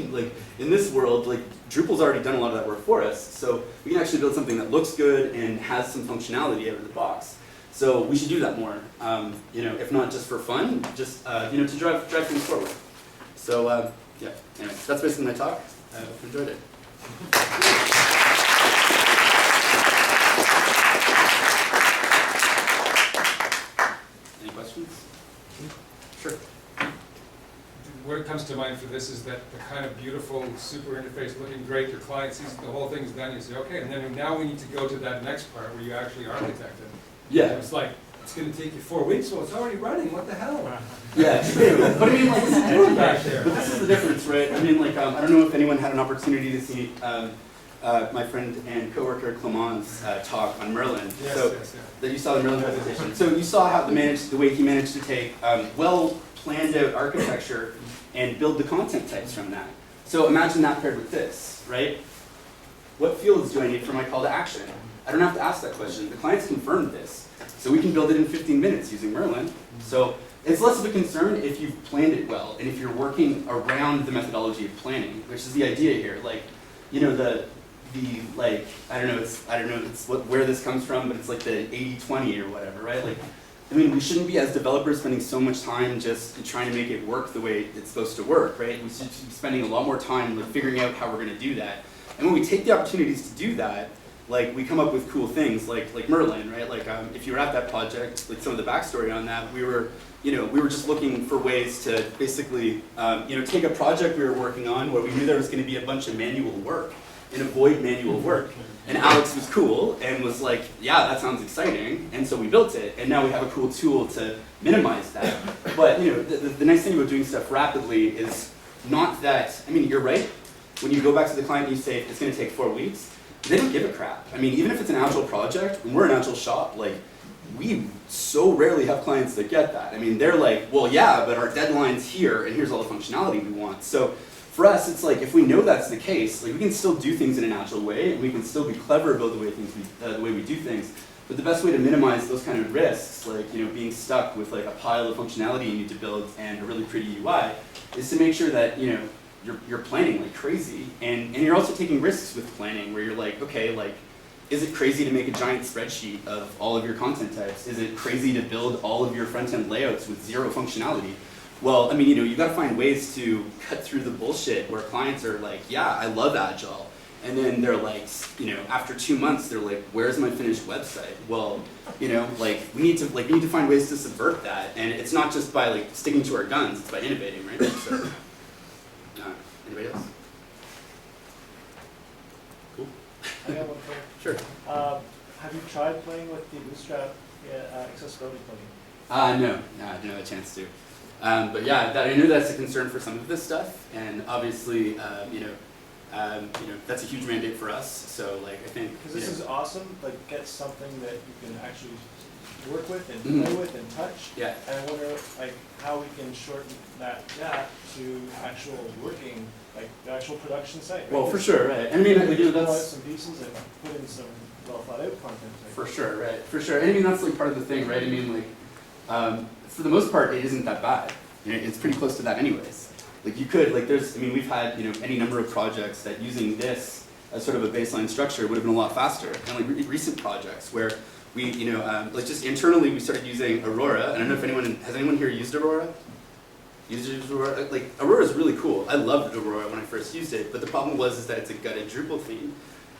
in this world, Drupal's already done a lot of that work for us, so we can actually build something that looks good and has some functionality out of the box. So we should do that more. If not just for fun, just to drive things forward. So yeah. Anyway, that's basically my talk. I hope you enjoyed it. Any questions? Sure. What comes to mind for this is that the kind of beautiful, super interface looking great, your client sees the whole thing's done, you say, okay, and then now we need to go to that next part where you actually architect it. Yeah. And it's like, it's going to take you 4 weeks, well, it's already running, what the hell? Yeah, but I mean, What's it doing back but there? this is the difference, right? I mean, I don't know if anyone had an opportunity to see my friend and coworker Clement's talk on Merlin. Yes, So yes, that you saw the Merlin presentation. So you saw how the way he managed to take well planned out architecture and build the content types from that. So imagine that paired with this, right? What fields do I need for my call to action? I don't have to ask that question. The client's confirmed this. So we can build it in 15 minutes using Merlin. So it's less of a concern if you've planned it well and if you're working around the methodology of planning, which is the idea here. Where this comes from, but it's like the 80-20 or whatever, right? We shouldn't be, as developers, spending so much time just trying to make it work the way it's supposed to work, right? We should be spending a lot more time figuring out how we're going to do that. And when we take the opportunities to do that, we come up with cool things like Merlin, right? If you were at that project, some of the backstory on that, we were just looking for ways to basically, take a project we were working on where we knew there was going to be a bunch of manual work and avoid manual work. And Alex was cool and was like, yeah, that sounds exciting. And so we built it, and now we have a cool tool to minimize that. But the nice thing about doing stuff rapidly is not that, you're right. When you go back to the client and you say it's going to take 4 weeks, they don't give a crap. Even if it's an Agile project, when we're an Agile shop, we so rarely have clients that get that. They're like, well, yeah, but our deadline's here, and here's all the functionality we want. So for us, it's if we know that's the case, we can still do things in an Agile way, and we can still be clever about the way we do things. But the best way to minimize those kind of risks, being stuck with a pile of functionality you need to build and a really pretty UI, is to make sure that you're planning like crazy, and you're also taking risks with planning, where you're okay, is it crazy to make a giant spreadsheet of all of your content types? Is it crazy to build all of your front-end layouts with zero functionality? Well, you've got to find ways to cut through the bullshit where clients are like, yeah, I love Agile. And then they're after 2 months, they're like, where's my finished website? Well, we need to find ways to subvert that. And it's not just by sticking to our guns, it's by innovating, right? So, anybody else? Cool. I got one question. Sure. Have you tried playing with the Bootstrap accessibility plugin? No, I didn't have a chance to. But yeah, I know that's a concern for some of this stuff, and obviously, that's a huge mandate for us. So I think because this is awesome. Get something that you can actually work with and Mhm. play with and touch. Yeah. And I wonder how we can shorten that to actual working, the actual production site. Right? Well, for sure, right. And pull out that's some pieces and put in some well thought out content. for sure, right? For sure. And that's part of the thing, right? For the most part, it isn't that bad. It's pretty close to that, anyways. You could we've had any number of projects that using this as sort of a baseline structure would have been a lot faster. And recent projects where we just internally we started using Aurora. I don't know if anyone here used Aurora. Aurora? Aurora is really cool. I loved Aurora when I first used it, but the problem is that it's a gutted Drupal theme.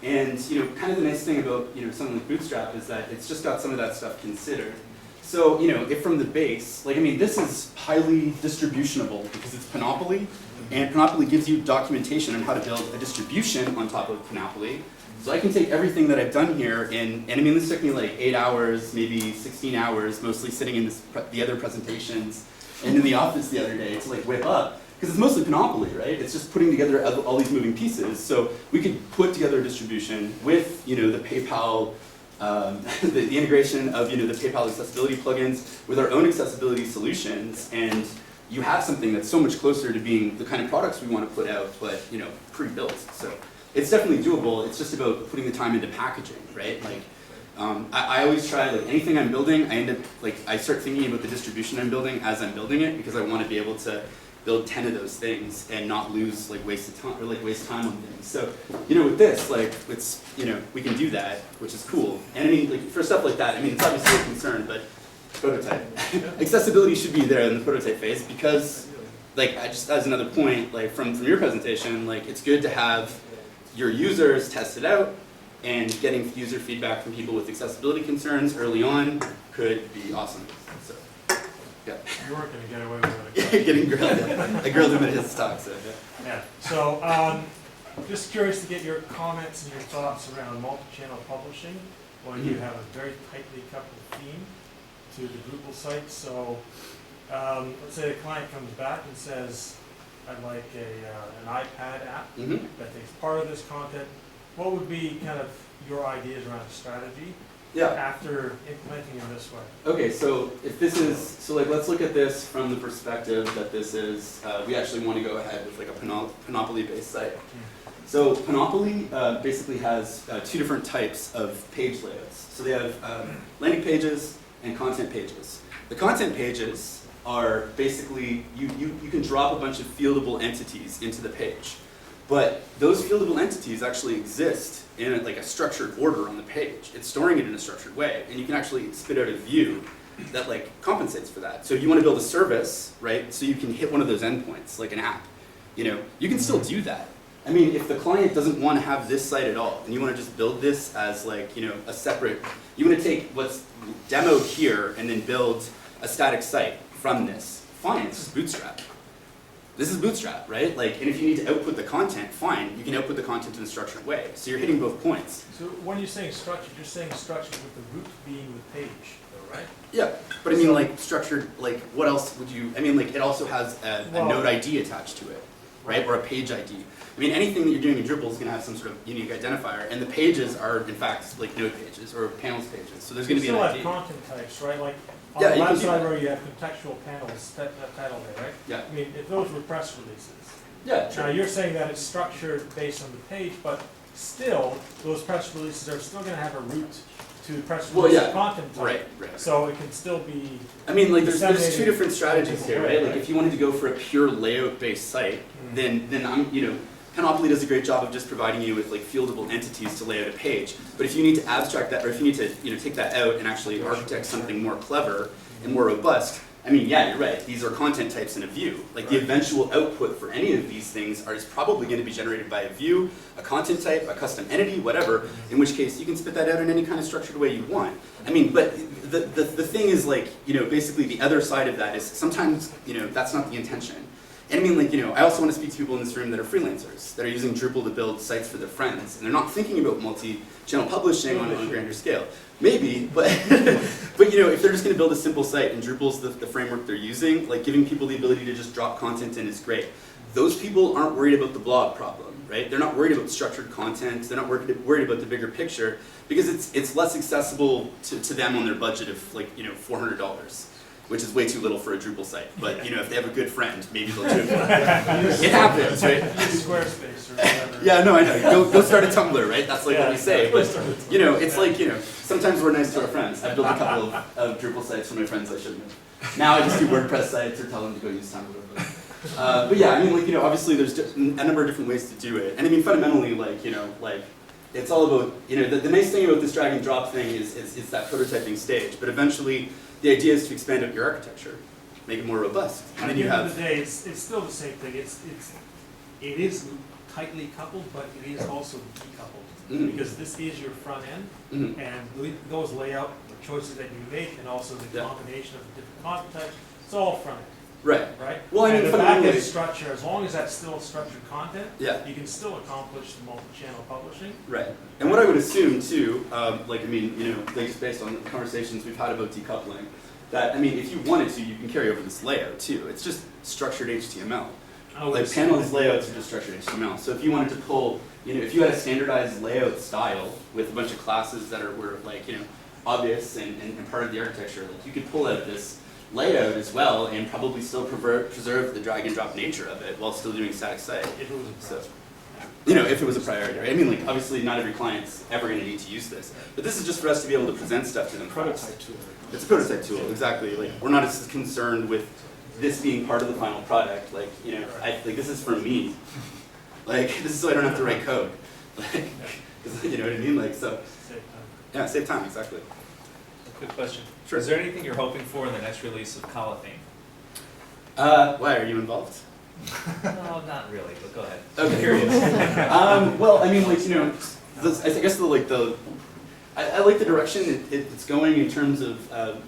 And kind of the nice thing about something like Bootstrap is that it's just got some of that stuff considered. So if from the base, this is highly distributionable because it's Panopoly, and Panopoly gives you documentation on how to build a distribution on top of Panopoly. So I can take everything that I've done here, and this took me 8 hours, maybe 16 hours, mostly sitting in the other presentations and in the office the other day to whip up. Because it's mostly Panopoly, right? It's just putting together all these moving pieces. So we could put together a distribution with the PayPal, the integration of the PayPal accessibility plugins with our own accessibility solutions, and you have something that's so much closer to being the kind of products we want to put out, but pre-built. So it's definitely doable. It's just about putting the time into packaging, right? I always try anything I'm building. I end up I start thinking about the distribution I'm building as I'm building it, because I want to be able to build 10 of those things and not lose like wasted time or like waste time on things. So, you know, with this, like it's, you know, we can do that, which is cool. And I mean, like for stuff like that, I mean, it's obviously a concern, but prototype. Accessibility should be there in the prototype phase because, like, I just as another point, like from your presentation, like it's good to have your users test it out, and getting user feedback from people with accessibility concerns early on could be awesome. So, yeah. You weren't going to get away with it. Getting grilled. I grilled him at his talk, so yeah. Yeah. So, just curious to get your comments and your thoughts around multi-channel publishing, where you have a very tightly coupled theme to the Drupal site. So, let's say a client comes back and says, "I'd like an iPad app that takes part of this content." What would be kind of your ideas around strategy after implementing it this way? Okay, so if this is, so like let's look at this from the perspective that this is, we actually want to go ahead with like a Panopoly based site. So Panopoly basically has two different types of page layouts. So they have landing pages and content pages. The content pages are basically, you can drop a bunch of fieldable entities into the page. But those fieldable entities actually exist in like a structured order on the page. It's storing it in a structured way, and you can actually spit out a view that like compensates for that. So if you want to build a service, right? So you can hit one of those endpoints, like an app. You know, you can still do that. I mean, if the client doesn't want to have this site at all, and you want to just build this as like, you know, a separate, you want to take what's demoed here and then build a static site from this, fine, it's just Bootstrap. This is Bootstrap, right? Like, and if you need to output the content, fine, you can output the content in a structured way. So you're hitting both points. So when you're saying structured, you're saying structured with the root being the page, though, right? Yeah, but I mean, like structured, like what else would you? I mean, like it also has a node ID attached to it, right? Or a page ID. I mean, anything that you're doing in Drupal is going to have some sort of unique identifier, and the pages are, in fact, like node pages or panels pages. So there's going to be an ID. You still have content types, right? Like on Yeah, the you can left do side that. where you have contextual panels, that title there, right? Yeah. I mean, if those were press releases. Yeah, Now, you're saying that it's structured based on the page, but still, those press releases are still going to have a root to press Well, release yeah. content type. Right. So it can still be. I mean, like there's two disseminated different strategies here, right? Like right? if you wanted to go for a pure layout-based site, then I'm, you know, Panopoly does a great job of just providing you with like fieldable entities to lay out a page. But if you need to abstract that, or if you need to, you know, take that out and actually architect something more clever and more robust, I mean, yeah, you're right. These are content types in a view. Like the eventual output for any of these things is probably going to be generated by a view, a content type, a custom entity, whatever. In which case, you can spit that out in any kind of structured way you want. I mean, but the thing is like, you know, basically the other side of that is sometimes, you know, that's not the intention. And I mean, like, you know, I also want to speak to people in this room that are freelancers, that are using Drupal to build sites for their friends, and they're not thinking about multi-channel publishing on a grander scale. Maybe, but but you know, if they're just going to build a simple site and Drupal's the framework they're using, like giving people the ability to just drop content in is great. Those people aren't worried about the blog problem, right? They're not worried about structured content. They're not worried about the bigger picture because it's less accessible to them on their budget of like, you know, $400. Which is way too little for a Drupal site. But you know, if they have a good friend, maybe they'll do it. It happens, right? Use Squarespace or whatever. Yeah, no, I know. Go start a Tumblr, right? That's like what we say. But you know, it's like, you know, sometimes we're nice to our friends. I've built a couple of Drupal sites for my friends I shouldn't have. Now I just do WordPress sites or tell them to go use Tumblr. But yeah, I mean, like, you know, obviously there's a number of different ways to do it. And I mean, fundamentally, like, you know, like, it's all about, you know, the nice thing about this drag and drop thing is that prototyping stage. But eventually, the idea is to expand out your architecture, make it more robust. And then you At the end have, of the day, it's still the same thing. It is tightly coupled, but it is also decoupled. Because this is your front end, and those layout choices that you make, and also the combination of the different content types, it's all front end. right. Right? Well, I mean, and the fundamentally, back end structure, as long as that's still structured content, yeah. you can still accomplish the multi-channel publishing. Right. And what I would assume too, like, I mean, you know, like just based on the conversations we've had about decoupling, that, I mean, if you wanted to, you can carry over this layout too. It's just structured HTML. Like panels layouts are just structured HTML. So if you wanted to pull, you know, if you had a standardized layout style with a bunch of classes that were like, you know, obvious and part of the architecture, like you could pull out this layout as well and probably still preserve the drag and drop nature of it while still doing static site. If it was a So, you know, if it was a priority, right? I mean, like, obviously not every client's ever going to need to use this, but this is just for us to be able to present stuff to them. Prototype tool. It's a prototype tool, exactly. Like, we're not as concerned with this being part of the final product, like, you know, like this is for me. Like, this is so I don't have to write code. Like, you know what I mean? Like, so, yeah, save time, exactly. A quick question. Sure. Is there anything you're hoping for in the next release of Kalatheme? Why, are you involved? No, not really, but go ahead. Okay. I'm curious. Well, I mean, like, you know, I guess I like the direction it's going in terms of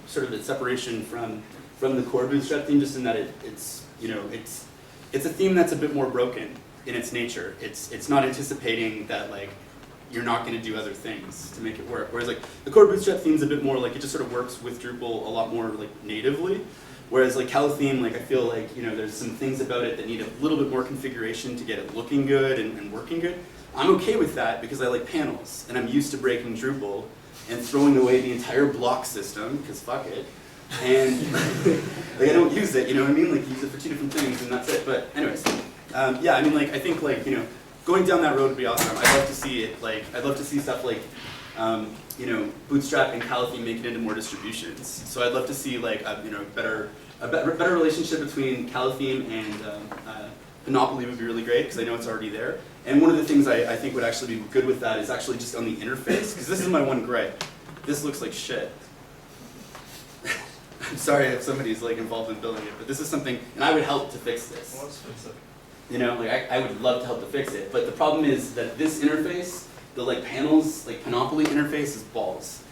sort of its separation from the core Bootstrap theme, just in that it's you know, it's a theme that's a bit more broken in its nature. It's not anticipating that, like, you're not going to do other things to make it work. Whereas, like, the core Bootstrap theme is a bit more like, it just sort of works with Drupal a lot more, like, natively. Whereas, like, Kalatheme, like, I feel like, you know, there's some things about it that need a little bit more configuration to get it looking good and working good. I'm okay with that because I like panels, and I'm used to breaking Drupal and throwing away the entire block system, because fuck it. And like, I don't use it, you know what I mean? Like, use it for two different things and that's it. But anyways, yeah, I mean, like, I think, like, you know, going down that road would be awesome. I'd love to see it, like, I'd love to see stuff like, you know, Bootstrap and Kalatheme make it into more distributions. So I'd love to see, like, you know, better relationship between Kalatheme and Panopoly would be really great, because I know it's already there. And one of the things I think would actually be good with that is actually just on the interface, because this is my one gripe. This looks like shit. I'm sorry if somebody's, like, involved in building it, but this is something, and I would help to fix this. Well, let's fix it. You know, like, I would love to help to fix it, but the problem is that this interface, the, like, panels, like, Panopoly interface is balls.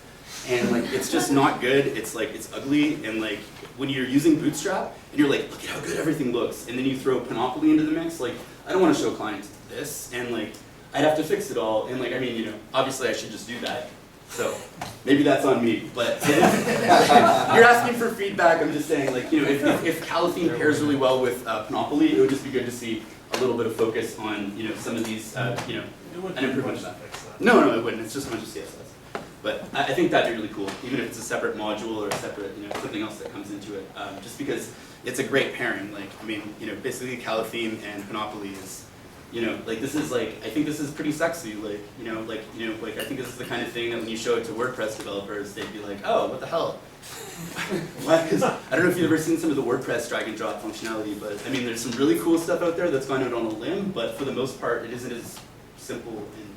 And, like, it's just not good. It's, like, it's ugly, and, like, when you're using Bootstrap, and you're like, look at how good everything looks, and then you throw Panopoly into the mix, like, I don't want to show clients this, and, like, I'd have to fix it all, and, like, I mean, you know, obviously I should just do that. So maybe that's on me, but you're asking for feedback. I'm just saying, like, you know, if Kalatheme pairs really well with Panopoly, it would just be good to see a little bit of focus on, you know, some of these, you know, an improvement of that. No, it wouldn't. It's just a bunch of CSS. But I think that'd be really cool, even if it's a separate module or a separate, you know, something else that comes into it. Just because it's a great pairing. Like, I mean, you know, basically Kalatheme and Panopoly is, you know, like, this is, like, I think this is pretty sexy, like, like, I think this is the kind of thing that when you show it to WordPress developers, they'd be like, oh, what the hell? Why? Because I don't know if you've ever seen some of the WordPress drag and drop functionality, but I mean, there's some really cool stuff out there that's gone out on a limb, but for the most part, it isn't as simple and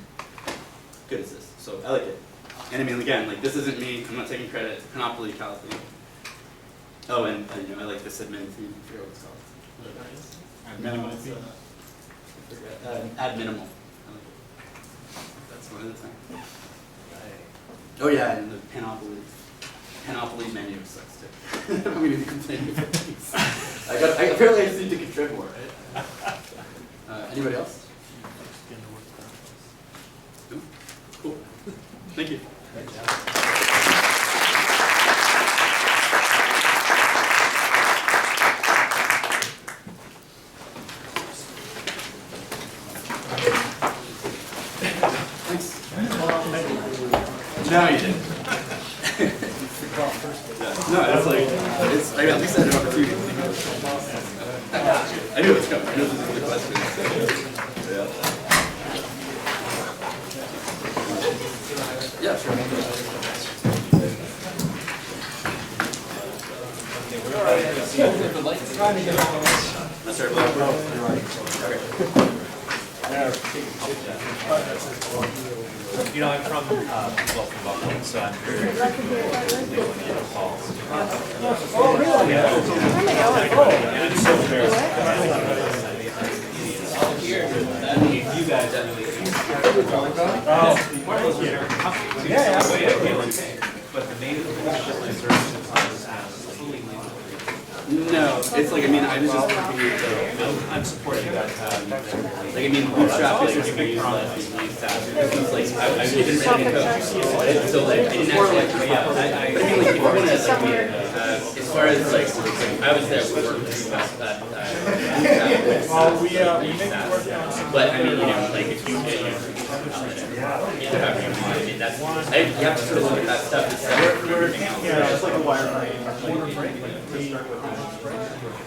good as this. So I like it. And I mean, again, like, this isn't me, I'm not taking credit, it's Panopoly, Kalatheme. Oh, and you know, I like this admin theme, I forget what it's called. Minimal theme. Add minimal. I like it. That's one of the things. Oh yeah, and the Panopoly menu sucks too. I'm going to be complaining about these. Apparently I just need to contribute more, right? Anybody else? No? Cool. Thank you. No, you didn't. No, it's like, I at least had an opportunity. I knew it was coming. I knew this was the question. Yeah, sure. That's right, You know, I'm from Buffalo, so I'm very familiar with calls. Oh, really? And it's so you guys are really but the native no, it's like, I mean, I was just working with I'm supporting that. like, I mean, Bootstrap, like, you can use that, it's like, I didn't ready to go. So, like, I didn't actually, like, but I mean, like, if you're gonna, like, as far as, like, I was there, we worked with that, but, I mean, you know, like, if you get, you have to sort of look at that stuff and say, Yeah, it's like a wireframe.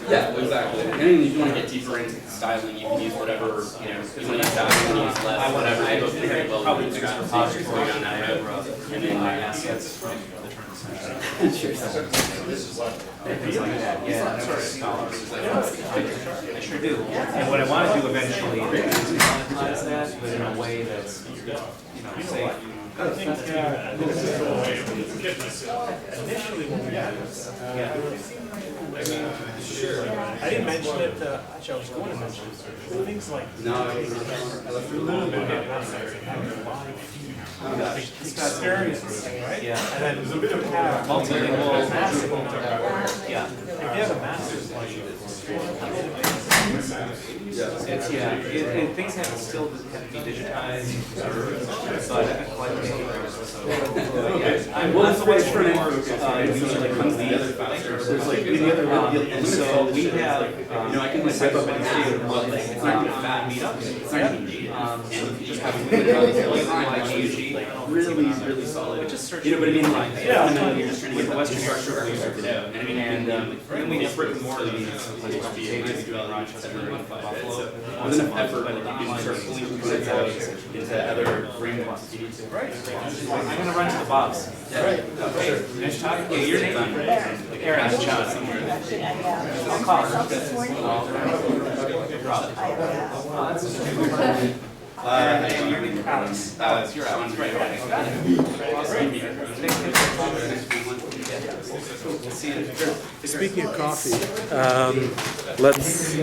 yeah, exactly. And then if you want to get deeper into styling, you can use whatever, you know, you want to use that, you can use less, whatever. I go very well with Bootstrap, so going down that road. And then, assets from the Sure. Things like that, yeah. I sure do. And what I want to do eventually is monetize that, but in a way that's, safe. I think, initially when we did this, I didn't mention it, actually I was going to mention it, but things like. No, a little bit about websites and having a live feed, experience, right? Yeah. And then there's a bit of have Multilingual. massive, Yeah. if you have a massive, like, It's, things have still have to be digitized, so I've been collecting. I'm well, on it's the way way for an for usually comes the other factors. There's like any other And so we have, I can like whip up an idea of what like it's not gonna fat meetups. it's not gonna be and just have really solid. Which is search. But I mean like Yeah. you're just trying to get the Western structure where you start it out. And I mean And then we have brick and mortar meetings, like pages in Rochester and Buffalo. with enough effort, like you can start pulling components out into other frameworks if you need to. right. I'm gonna run to the Bob's. Okay. Nice talking to you. Your name? Aaron. I'll call her. Your name? Alex. Alex, you're Alex, right? Okay. Speaking of coffee, let's